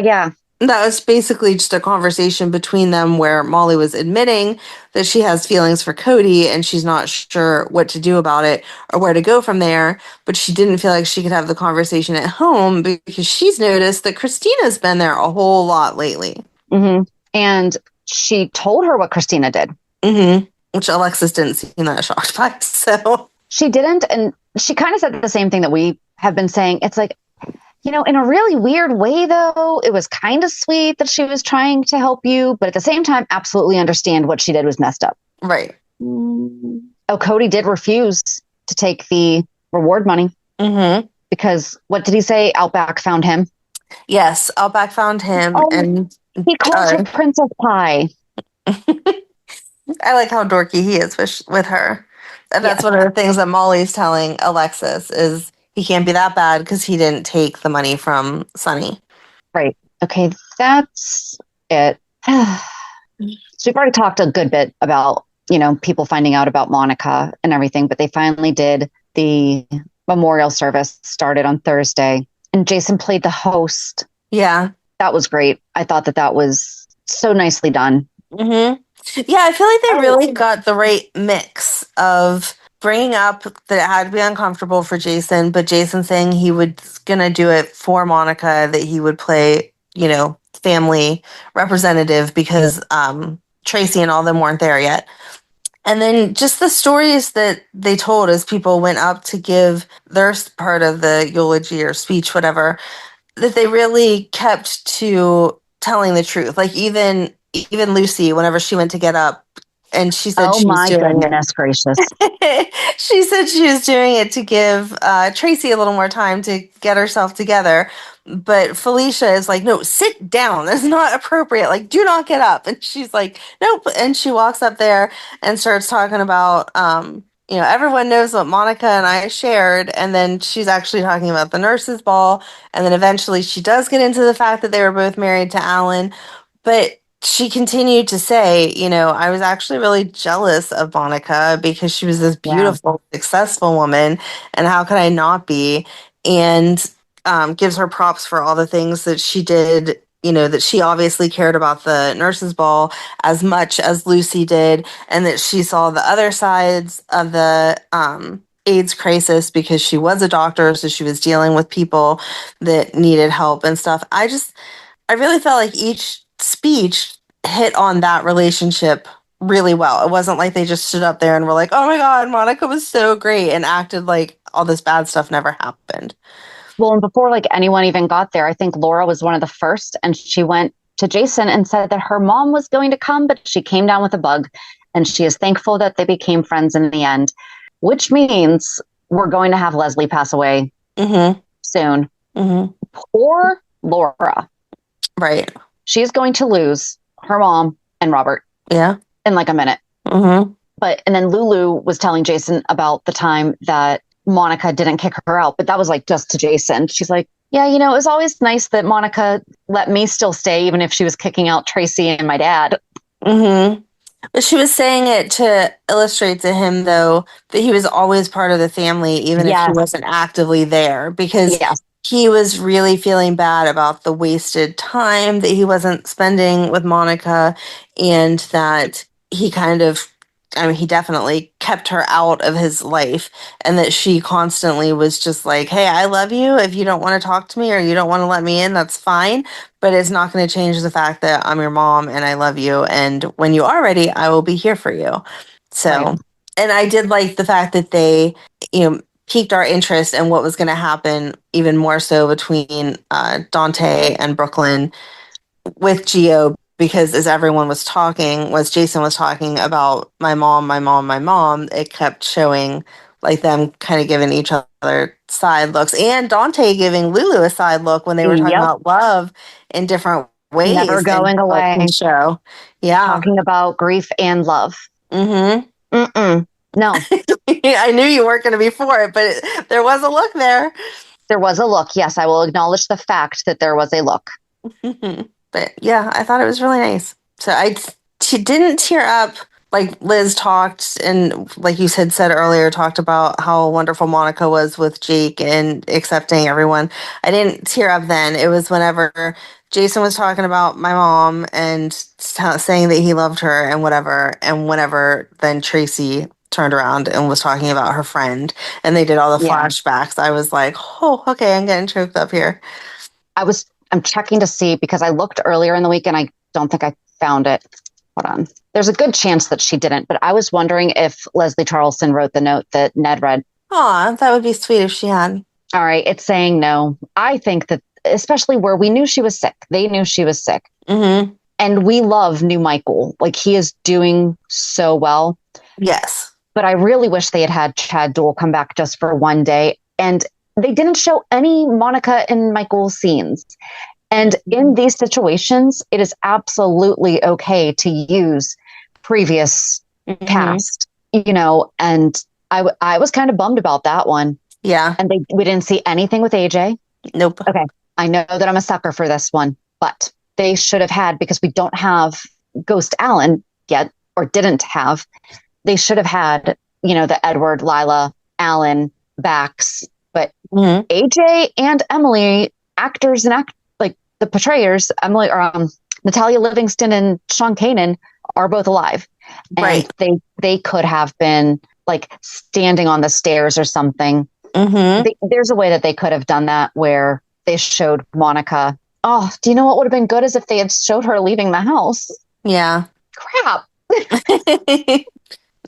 yeah. That was basically just a conversation between them where Molly was admitting that she has feelings for Cody and she's not sure what to do about it or where to go from there. But she didn't feel like she could have the conversation at home because she's noticed that Christina's been there a whole lot lately. Mm-hmm. And she told her what Christina did. Mm-hmm. Which Alexis didn't seem that shocked by. So she didn't. And she kind of said the same thing that we have been saying. It's like, in a really weird way, though, it was kind of sweet that she was trying to help you, but at the same time, absolutely understand what she did was messed up. Right. Oh, Cody did refuse to take the reward money. Mm-hmm. Because what did he say? Outback found him. Yes, Outback found him. And he called her Princess Pie. I like how dorky he is with her. And that's one of the things that Molly's telling Alexis is, he can't be that bad because he didn't take the money from Sonny. Right. Okay, that's it. So we've already talked a good bit about, people finding out about Monica and everything, but they finally did. The memorial service started on Thursday, and Jason played the host. Yeah. That was great. I thought that was so nicely done. Mm-hmm. Yeah, I feel like they really got the right mix of bringing up that it had to be uncomfortable for Jason, but Jason saying he was going to do it for Monica, that he would play, family representative because Tracy and all them weren't there yet. And then just the stories that they told as people went up to give their part of the eulogy or speech, whatever, that they really kept to telling the truth. Like even Lucy, whenever she went to get up, and she said Oh she was my doing goodness gracious. it. She said she was doing it to give Tracy a little more time to get herself together. But Felicia is like, no, sit down. That's not appropriate. Like, do not get up. And she's like, nope. And she walks up there and starts talking about, everyone knows what Monica and I shared. And then she's actually talking about the nurses' ball. And then eventually she does get into the fact that they were both married to Alan. But she continued to say, I was actually really jealous of Monica because she was this Yeah. beautiful, successful woman. And how could I not be? And gives her props for all the things that she did, that she obviously cared about the nurses' ball as much as Lucy did, and that she saw the other sides of the AIDS crisis because she was a doctor, so she was dealing with people that needed help and stuff. I really felt like each speech hit on that relationship really well. It wasn't like they just stood up there and were like, oh my God, Monica was so great, and acted like all this bad stuff never happened. Well, and before like anyone even got there, I think Laura was one of the first, and she went to Jason and said that her mom was going to come, but she came down with a bug, and she is thankful that they became friends in the end, which means we're going to have Leslie pass away soon. Poor Laura. Right. She's going to lose her mom and Robert. Yeah. In like a minute. And then Lulu was telling Jason about the time that Monica didn't kick her out, but that was like just to Jason. She's like, yeah, it was always nice that Monica let me still stay, even if she was kicking out Tracy and my dad. But she was saying it to illustrate to him, though, that he was always part of the family, even if he wasn't actively there, because he was really feeling bad about the wasted time that he wasn't spending with Monica, and that he he definitely kept her out of his life, and that she constantly was just like, hey, I love you. If you don't want to talk to me or you don't want to let me in, that's fine. But it's not going to change the fact that I'm your mom and I love you. And when you are ready, I will be here for you. So, and I did like the fact that they, piqued our interest in what was going to happen even more so between Dante and Brook Lynn with Gio, because as Jason was talking about my mom, it kept showing like them kind of giving each other side looks, and Dante giving Lulu a side look when they were talking about love in different ways. Never going away. Show. Yeah. Talking about grief and love. No. I knew you weren't going to be for it, but there was a look there. There was a look. Yes, I will acknowledge the fact that there was a look. But yeah, I thought it was really nice. So she didn't tear up like Liz talked, and like you said earlier, talked about how wonderful Monica was with Jake and accepting everyone. I didn't tear up then. It was whenever Jason was talking about my mom and saying that he loved her and whatever, and whenever then Tracy turned around and was talking about her friend, and they did all the flashbacks. I was like, oh, okay, I'm getting choked up here. I'm checking to see, because I looked earlier in the week and I don't think I found it. Hold on. There's a good chance that she didn't, but I was wondering if Leslie Charleston wrote the note that Ned read. Aw, that would be sweet if she had. All right, it's saying no. I think that, especially where we knew she was sick, they knew she was sick. And we love new Michael. Like, he is doing so well. Yes. But I really wish they had Chad Duell come back just for one day. And they didn't show any Monica and Michael scenes. And in these situations, it is absolutely okay to use previous cast, and I was kind of bummed about that one. Yeah. And we didn't see anything with AJ. Nope. Okay. I know that I'm a sucker for this one, but they should have had, because we don't have Ghost Alan yet, or didn't have, they should have had, the Edward, Lila, Alan, Bax, but AJ and Emily, actors and like the portrayers, Emily or Natalia Livingston and Sean Kanan are both alive. Right. And they could have been like standing on the stairs or something. There's a way that they could have done that where they showed Monica. Oh, do you know what would have been good is if they had showed her leaving the house? Yeah. Crap.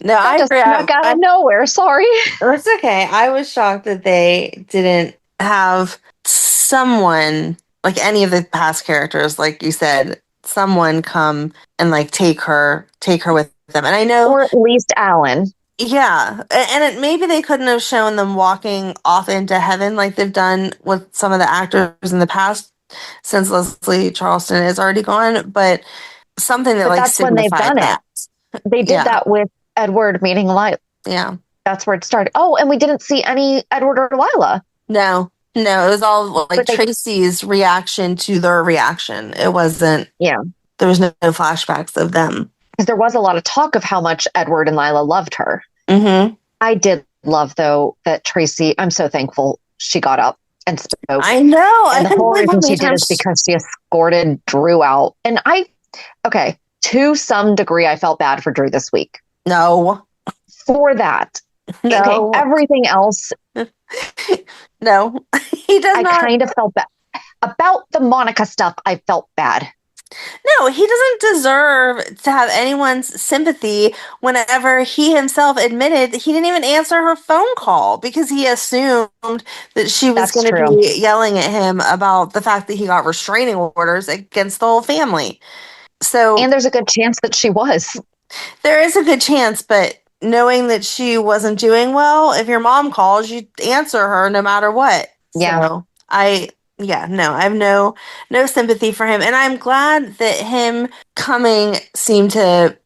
No, I That just agree. snuck out of nowhere. Sorry. It's okay. I was shocked that they didn't have someone, like any of the past characters, like you said, someone come and like take her with them. And I know, Or at least Alan. yeah, and maybe they couldn't have shown them walking off into heaven like they've done with some of the actors in the past, since Leslie Charleston is already gone. But something that But like that's when they've signified done that. it. They did Yeah. that with Edward meeting Lila. Yeah. That's where it started. Oh, and we didn't see any Edward or Lila. No, it was all like But they- Tracy's reaction to their reaction. It wasn't. Yeah. There was no flashbacks of them. Because there was a lot of talk of how much Edward and Lila loved her. Mm-hmm. I did love, though, that Tracy, I'm so thankful she got up and spoke. I know. And I the whole couldn't believe reason how she many did is times- because she escorted Drew out. And okay, to some degree, I felt bad for Drew this week. No. For that. No. Okay, everything else, No. He does I not. kind of felt bad. About the Monica stuff, I felt bad. No, he doesn't deserve to have anyone's sympathy whenever he himself admitted he didn't even answer her phone call because he assumed that she was That's going to true. be yelling at him about the fact that he got restraining orders against the whole family. So, And there's a good chance that she was. there is a good chance, but knowing that she wasn't doing well, if your mom calls, you answer her no matter what. Yeah. So I have no sympathy for him. And I'm glad that him coming seemed to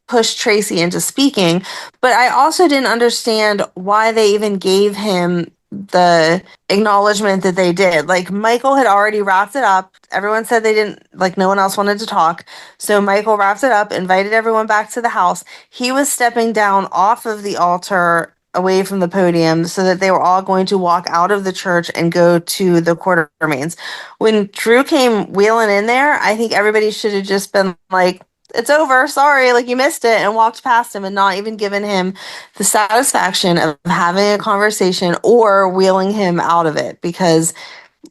push Tracy into speaking, but I also didn't understand why they even gave him the acknowledgement that they did. Like, Michael had already wrapped it up. Everyone said they didn't, like, no one else wanted to talk. So Michael wrapped it up, invited everyone back to the house. He was stepping down off of the altar away from the podium so that they were all going to walk out of the church and go to the Quartermaines. When Drew came wheeling in there, I think everybody should have just been like, it's over, sorry, like you missed it, and walked past him and not even given him the satisfaction of having a conversation or wheeling him out of it, because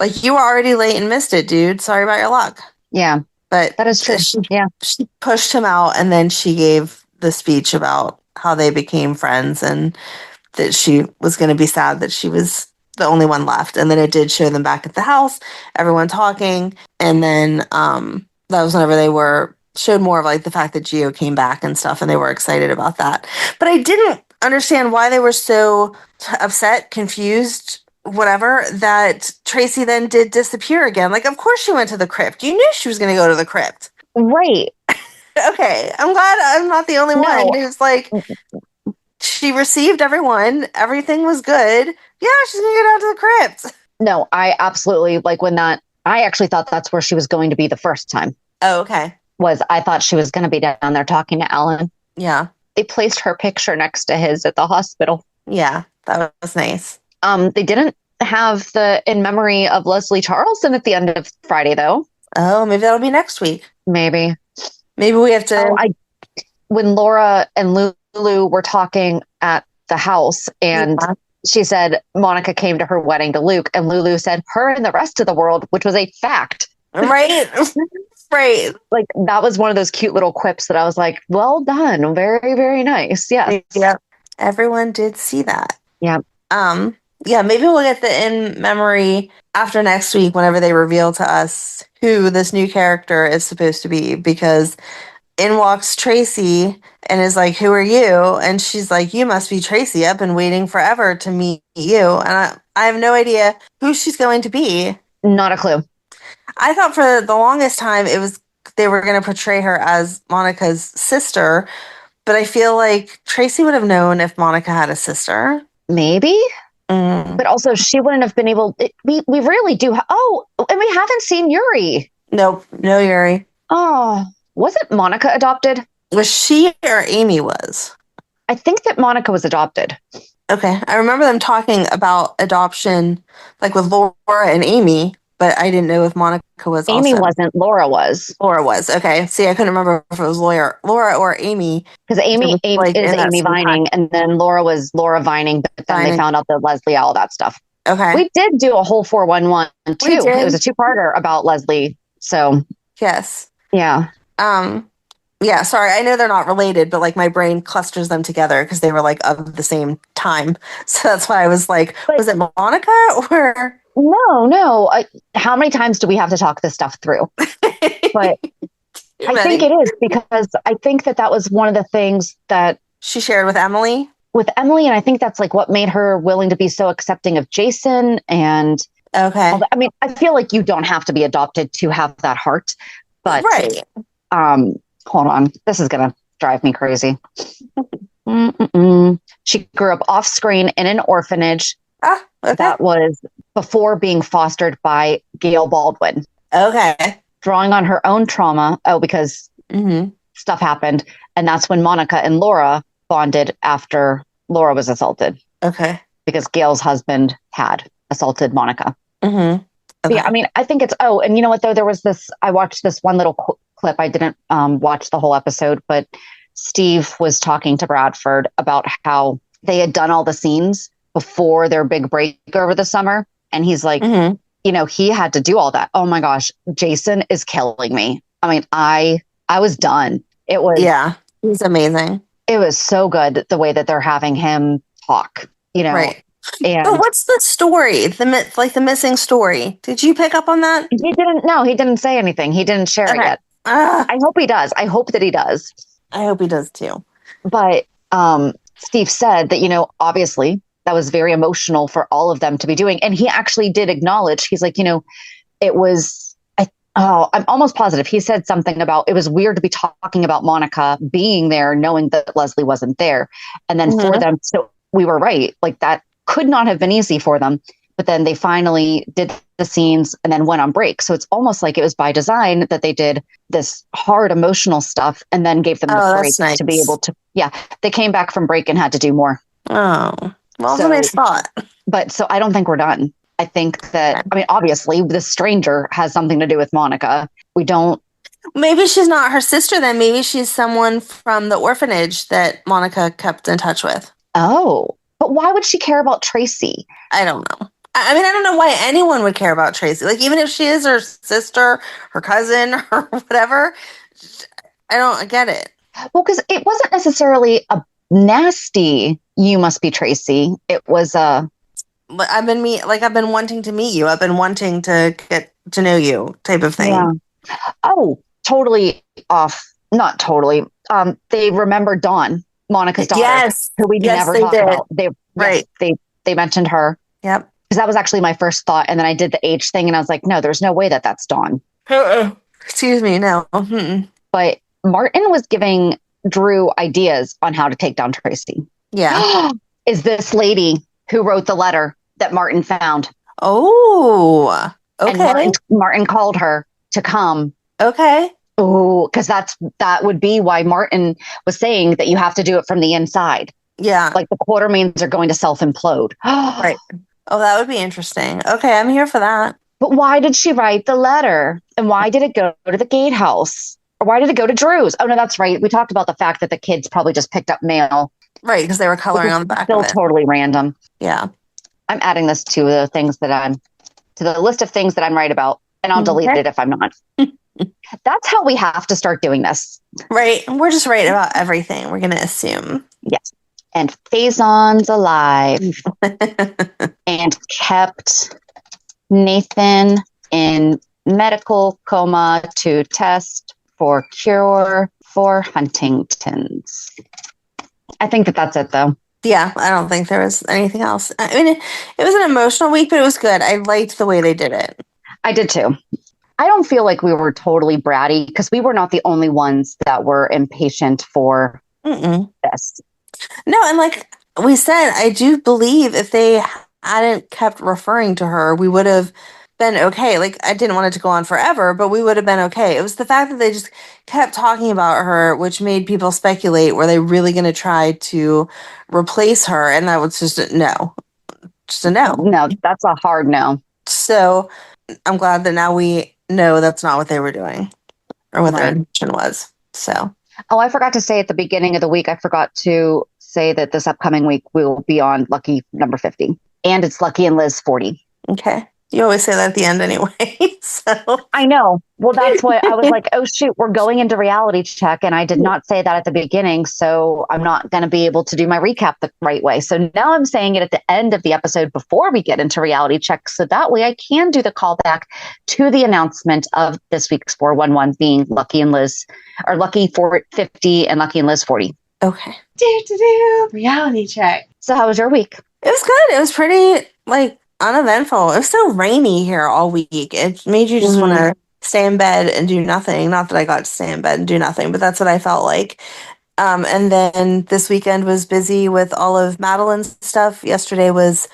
like, you were already late and missed it, dude. Sorry about your luck. Yeah, But that is true. Yeah. she pushed him out, and then she gave the speech about how they became friends and that she was going to be sad that she was the only one left. And then it did show them back at the house, everyone talking. And then that was whenever they showed more of like the fact that Gio came back and stuff, and they were excited about that. But I didn't understand why they were so upset, confused, whatever, that Tracy then did disappear again. Like, of course she went to the crypt. You knew she was going to go to the crypt. Right. Okay, I'm glad I'm not the only one who's like, she received everyone, everything was good. Yeah, she's gonna go down to the crypt. No, I absolutely, like, I actually thought that's where she was going to be the first time. Oh, okay. I thought she was going to be down there talking to Alan. Yeah. They placed her picture next to his at the hospital. Yeah, that was nice. They didn't have the in memory of Leslie Charleston at the end of Friday, though. Oh, maybe that'll be next week. Maybe we have to. When Laura and Lulu were talking at the house, and she said Monica came to her wedding to Luke, and Lulu said her and the rest of the world, which was a fact. Right. Right. Like, that was one of those cute little quips that I was like, well done. Very, very nice. Yeah. Yeah. Everyone did see that. Yeah. Yeah, maybe we'll get the in memory after next week whenever they reveal to us who this new character is supposed to be, because in walks Tracy and is like, who are you? And she's like, you must be Tracy. I've been waiting forever to meet you. And I have no idea who she's going to be. Not a clue. I thought for the longest time they were going to portray her as Monica's sister, but I feel like Tracy would have known if Monica had a sister. Maybe. But also, she wouldn't have been able. We really do. And we haven't seen Yuri. Nope, no Yuri. Oh, wasn't Monica adopted? Was she or Amy was? I think that Monica was adopted. Okay, I remember them talking about adoption, like with Laura and Amy, but I didn't know if Monica was. Amy also. wasn't. Laura was. Laura was. Okay. See, I couldn't remember if it was Laura or Amy. Because Amy like is Amy Vining, and then Laura was Laura Vining, but then they found out that Leslie, all that stuff. Okay. We did do a whole 411 too. It was a two-parter about Leslie. So yes. Yeah. Yeah, sorry. I know they're not related, but like my brain clusters them together because they were like of the same time. So that's why I was like, But- was it Monica or? No. How many times do we have to talk this stuff through? But I think it is because I think that was one of the things that she shared with Emily. And I think that's like what made her willing to be so accepting of Jason. And okay, I mean, I feel like you don't have to be adopted to have that heart, but right. Hold on, this is gonna drive me crazy. She grew up off screen in an orphanage. Okay. That was before being fostered by Gail Baldwin. Okay. Drawing on her own trauma. Because stuff happened. And that's when Monica and Laura bonded after Laura was assaulted. Okay. Because Gail's husband had assaulted Monica. Okay. Yeah, I mean, I think it's, and you know what, though? There was this, I watched this one little clip. I didn't watch the whole episode, but Steve was talking to Bradford about how they had done all the scenes before their big break over the summer. And he's like, he had to do all that. Oh my gosh, Jason is killing me. I mean, I was done. It was, it was amazing. It was so good the way that they're having him talk, Right. And but what's the story? The missing story. Did you pick up on that? He didn't. No, he didn't say anything. He didn't share it yet. I hope he does. I hope that he does. I hope he does too. But Steve said that, obviously that was very emotional for all of them to be doing. And he actually did acknowledge, he's like, it was, I'm almost positive. He said something about, it was weird to be talking about Monica being there, knowing that Leslie wasn't there. And then for them, so we were right. Like that could not have been easy for them. But then they finally did the scenes and then went on break. So it's almost like it was by design that they did this hard emotional stuff and then gave them the break to be able to. Yeah, they came back from break and had to do more. Oh, well, that's a nice thought. But so I don't think we're done. I think that, obviously this stranger has something to do with Monica. We don't. Maybe she's not her sister then. Maybe she's someone from the orphanage that Monica kept in touch with. Oh, but why would she care about Tracy? I don't know. I mean, I don't know why anyone would care about Tracy. Like, even if she is her sister, her cousin, or whatever, I get it. Well, because it wasn't necessarily a nasty, you must be Tracy. It was a... I've been wanting to meet you. I've been wanting to get to know you type of thing. Yeah. Oh, totally off. Not totally. They remembered Dawn, Monica's daughter. Yes. Who we never talked about. They mentioned her. Yep. Because that was actually my first thought. And then I did the age thing and I was like, no, there's no way that that's Dawn. Excuse me, no. But Martin was giving Drew ideas on how to take down Tracy. Yeah. Is this lady who wrote the letter that Martin found. Oh, okay. And Martin called her to come. Okay. Oh, because that would be why Martin was saying that you have to do it from the inside. Yeah. Like the Quartermaines are going to self-implode. Right. Oh, that would be interesting. Okay, I'm here for that. But why did she write the letter? And why did it go to the gatehouse? Or why did it go to Drew's? Oh, no, that's right. We talked about the fact that the kids probably just picked up mail. Right, because they were coloring on the back still of it. Totally random. Yeah. I'm adding this to the list of things that I'm right about. And I'll delete it if I'm not. That's how we have to start doing this. Right. We're just right about everything. We're going to assume. Yes. And Faison's alive and kept Nathan in medical coma to test for cure for Huntington's. I think that's it, though. Yeah, I don't think there was anything else. I mean, it was an emotional week, but it was good. I liked the way they did it. I did, too. I don't feel like we were totally bratty because we were not the only ones that were impatient for this. No, and like we said, I do believe if they hadn't kept referring to her, we would have been okay. Like, I didn't want it to go on forever, but we would have been okay. It was the fact that they just kept talking about her, which made people speculate, were they really going to try to replace her? And that was just a no. Just a no. No, that's a hard no. So I'm glad that now we know that's not what they were doing or what their intention was. So. Oh, I forgot to say at the beginning of the week, I forgot to say that this upcoming week we will be on Lucky number 50. And it's Lucky and Liz 40. Okay. You always say that at the end anyway. So I know. Well, that's what I was like, oh, shoot, we're going into reality check. And I did not say that at the beginning. So I'm not going to be able to do my recap the right way. So now I'm saying it at the end of the episode before we get into reality check. So that way I can do the callback to the announcement of this week's 411 being Lucky and Liz, or Lucky 450 and Lucky and Liz 40. okay. Reality check. So how was your week? It was good. It was pretty uneventful. It was so rainy here all week. It made you just want to stay in bed and do nothing. Not that I got to stay in bed and do nothing, but that's what I felt like. And then this weekend was busy with all of Madeline's stuff. Yesterday was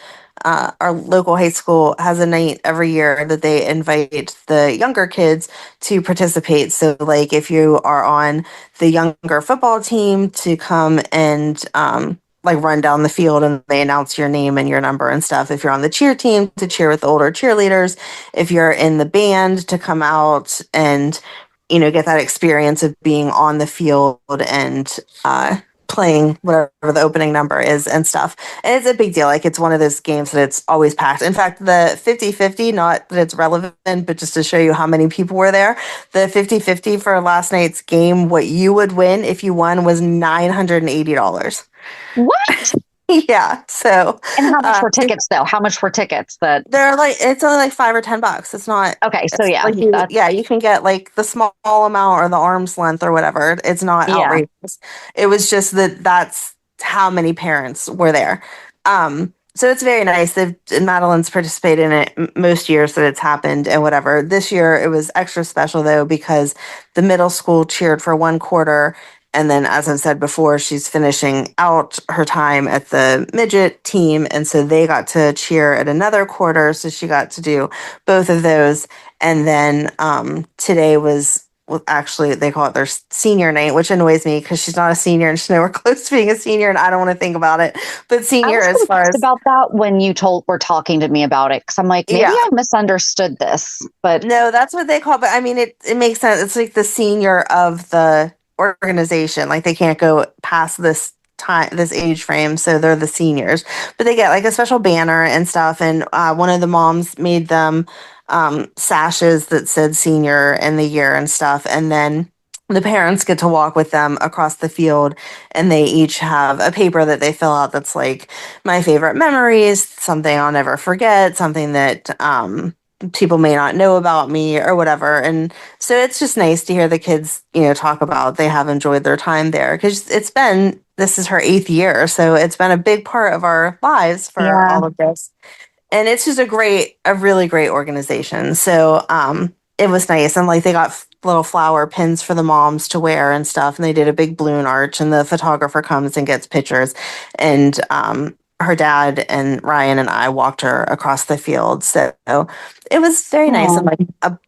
our local high school has a night every year that they invite the younger kids to participate. So like if you are on the younger football team to come and like run down the field and they announce your name and your number and stuff. If you're on the cheer team, to cheer with the older cheerleaders. If you're in the band, to come out and, get that experience of being on the field and playing whatever the opening number is and stuff. And it's a big deal. Like it's one of those games that it's always packed. In fact, the 50-50, not that it's relevant, but just to show you how many people were there, the 50-50 for last night's game, what you would win if you won was $980. What? Yeah. So, and how much were tickets though? How much were tickets? That they're like, it's only like $5 or $10. It's not okay. So yeah, like you can get like the small amount or the arm's length or whatever. It's not outrageous. It was just that's how many parents were there. So it's very nice. Madeline's participated in it most years that it's happened and whatever. This year it was extra special though because the middle school cheered for one quarter. And then, as I've said before, she's finishing out her time at the midget team. And so they got to cheer at another quarter. So she got to do both of those. And then today was actually, they call it their senior night, which annoys me because she's not a senior and she's nowhere close to being a senior. And I don't want to think about it. But senior, as far as about that when you were talking to me about it, because I'm like, maybe I misunderstood this. But no, that's what they call it. But I mean, it makes sense. It's like the senior of the organization. Like they can't go past this age frame, so they're the seniors, but they get like a special banner and stuff. And one of the moms made them sashes that said senior and the year and stuff. And then the parents get to walk with them across the field, and they each have a paper that they fill out that's like my favorite memories, something I'll never forget, something that people may not know about me or whatever. And so it's just nice to hear the kids, talk about they have enjoyed their time there because this is her 8th year. So it's been a big part of our lives for all of this. And it's just a really great organization. So it was nice. And like they got little flower pins for the moms to wear and stuff. And they did a big balloon arch and the photographer comes and gets pictures. And her dad and Ryan and I walked her across the field. So it was very nice. And like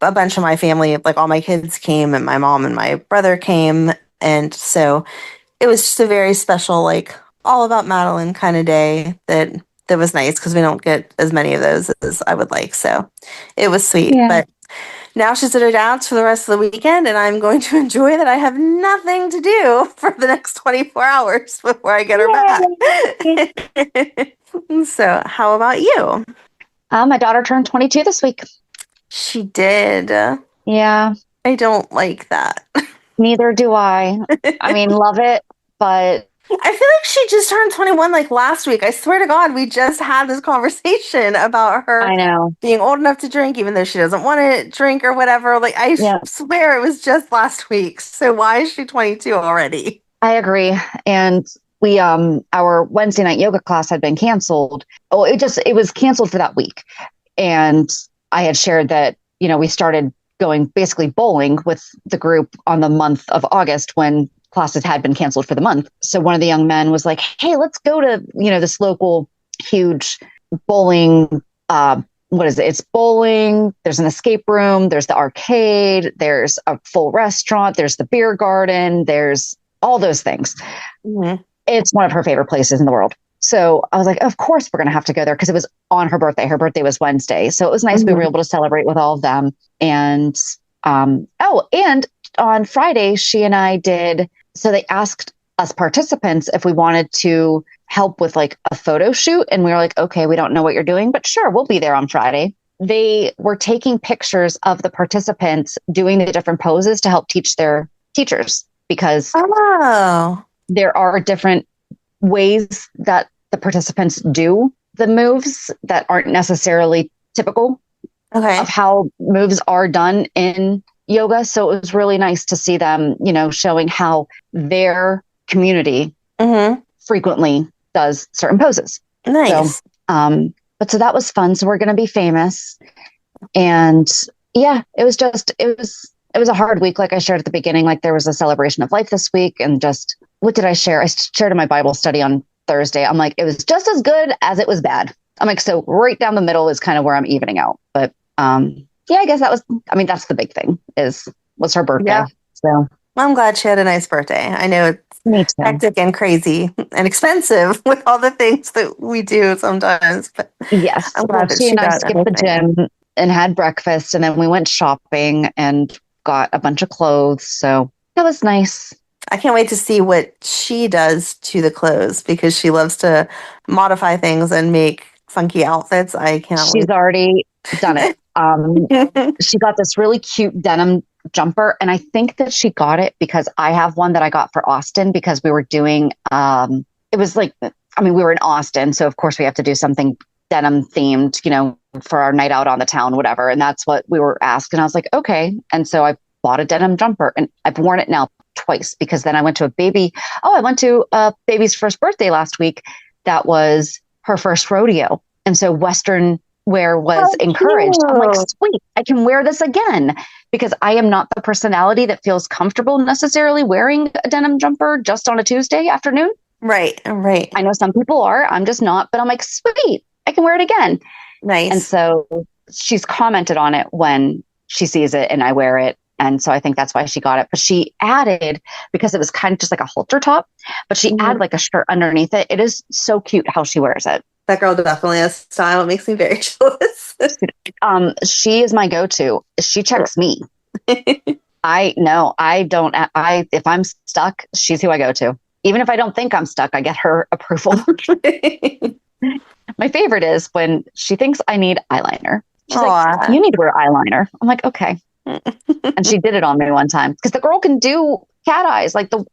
a bunch of my family, like all my kids came and my mom and my brother came. And so it was just a very special, like all about Madeline kind of day that was nice because we don't get as many of those as I would like. So it was sweet. Yeah. But now she's at her dad's for the rest of the weekend, and I'm going to enjoy that I have nothing to do for the next 24 hours before I get her back. So how about you? My daughter turned 22 this week. She did. Yeah. I don't like that. Neither do I. I mean, love it, but I feel like she just turned 21 like last week. I swear to God, we just had this conversation about her being old enough to drink, even though she doesn't want to drink or whatever. Like, I swear it was just last week. So why is she 22 already? I agree. And we, our Wednesday night yoga class had been canceled. Oh, it was canceled for that week. And I had shared that, we started going basically bowling with the group on the month of August when classes had been canceled for the month. So one of the young men was like, hey, let's go to, this local huge bowling. What is it? It's bowling. There's an escape room. There's the arcade. There's a full restaurant. There's the beer garden. There's all those things. Mm-hmm. It's one of her favorite places in the world. So I was like, of course we're going to have to go there because it was on her birthday. Her birthday was Wednesday. So it was nice. Mm-hmm. We were able to celebrate with all of them. And, and on Friday, she and I did. So they asked us participants if we wanted to help with like a photo shoot. And we were like, okay, we don't know what you're doing, but sure, we'll be there on Friday. they were taking pictures of the participants doing the different poses to help teach their teachers, because there are different ways that the participants do the moves that aren't necessarily typical of how moves are done in yoga. So it was really nice to see them, showing how their community frequently does certain poses. Nice. So that was fun. So we're going to be famous. And yeah, it was a hard week. Like I shared at the beginning, like there was a celebration of life this week, and just, what did I share? I shared in my Bible study on Thursday. I'm like, it was just as good as it was bad. I'm like, so right down the middle is kind of where I'm evening out. But yeah, I guess that's the big thing was her birthday. Yeah. So I'm glad she had a nice birthday. I know it's hectic and crazy and expensive with all the things that we do sometimes. But yes, I'm glad that she and I got skipped the gym and had breakfast, and then we went shopping and got a bunch of clothes. So that was nice. I can't wait to see what she does to the clothes, because she loves to modify things and make funky outfits. I can't wait. She's already done it. She got this really cute denim jumper, and I think that she got it because I have one that I got for Austin, because we were doing it was like, we were in Austin, so of course we have to do something denim themed, for our night out on the town, whatever, and that's what we were asked. And I was like, okay. And so I bought a denim jumper, and I've worn it now twice, because then I went to a baby's first birthday last week. That was her first rodeo, and so Western wear was encouraged. I'm like, sweet, I can wear this again, because I am not the personality that feels comfortable necessarily wearing a denim jumper just on a Tuesday afternoon. Right. I know some people are. I'm just not. But I'm like, sweet, I can wear it again. Nice. And so she's commented on it when she sees it and I wear it. And so I think that's why she got it. But she added, because it was kind of just like a halter top, but she added like a shirt underneath it. It is so cute how she wears it. That girl definitely has style. It makes me very jealous. She is my go-to. She checks me. I know. If I'm stuck, she's who I go to. Even if I don't think I'm stuck, I get her approval. My favorite is when she thinks I need eyeliner. She's like, you need to wear eyeliner. I'm like, okay. And she did it on me one time, because the girl can do cat eyes, like the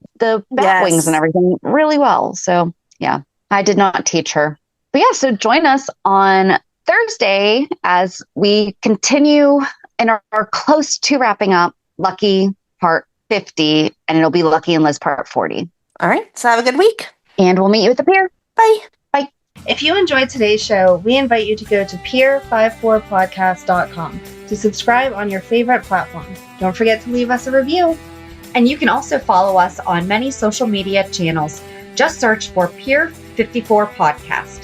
bat wings and everything, really well. So yeah, I did not teach her. But yeah, so join us on Thursday as we continue and are close to wrapping up Lucky Part 50, and it'll be Lucky and Liz Part 40. All right, so have a good week. And we'll meet you at the pier. Bye. Bye. If you enjoyed today's show, we invite you to go to pier54podcast.com to subscribe on your favorite platform. Don't forget to leave us a review. And you can also follow us on many social media channels. Just search for Pier 54 Podcast.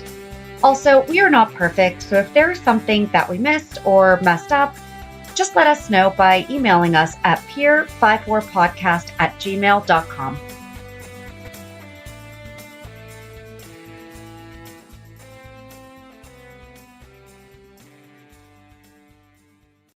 Also, we are not perfect, so if there is something that we missed or messed up, just let us know by emailing us at pier54podcast@gmail.com.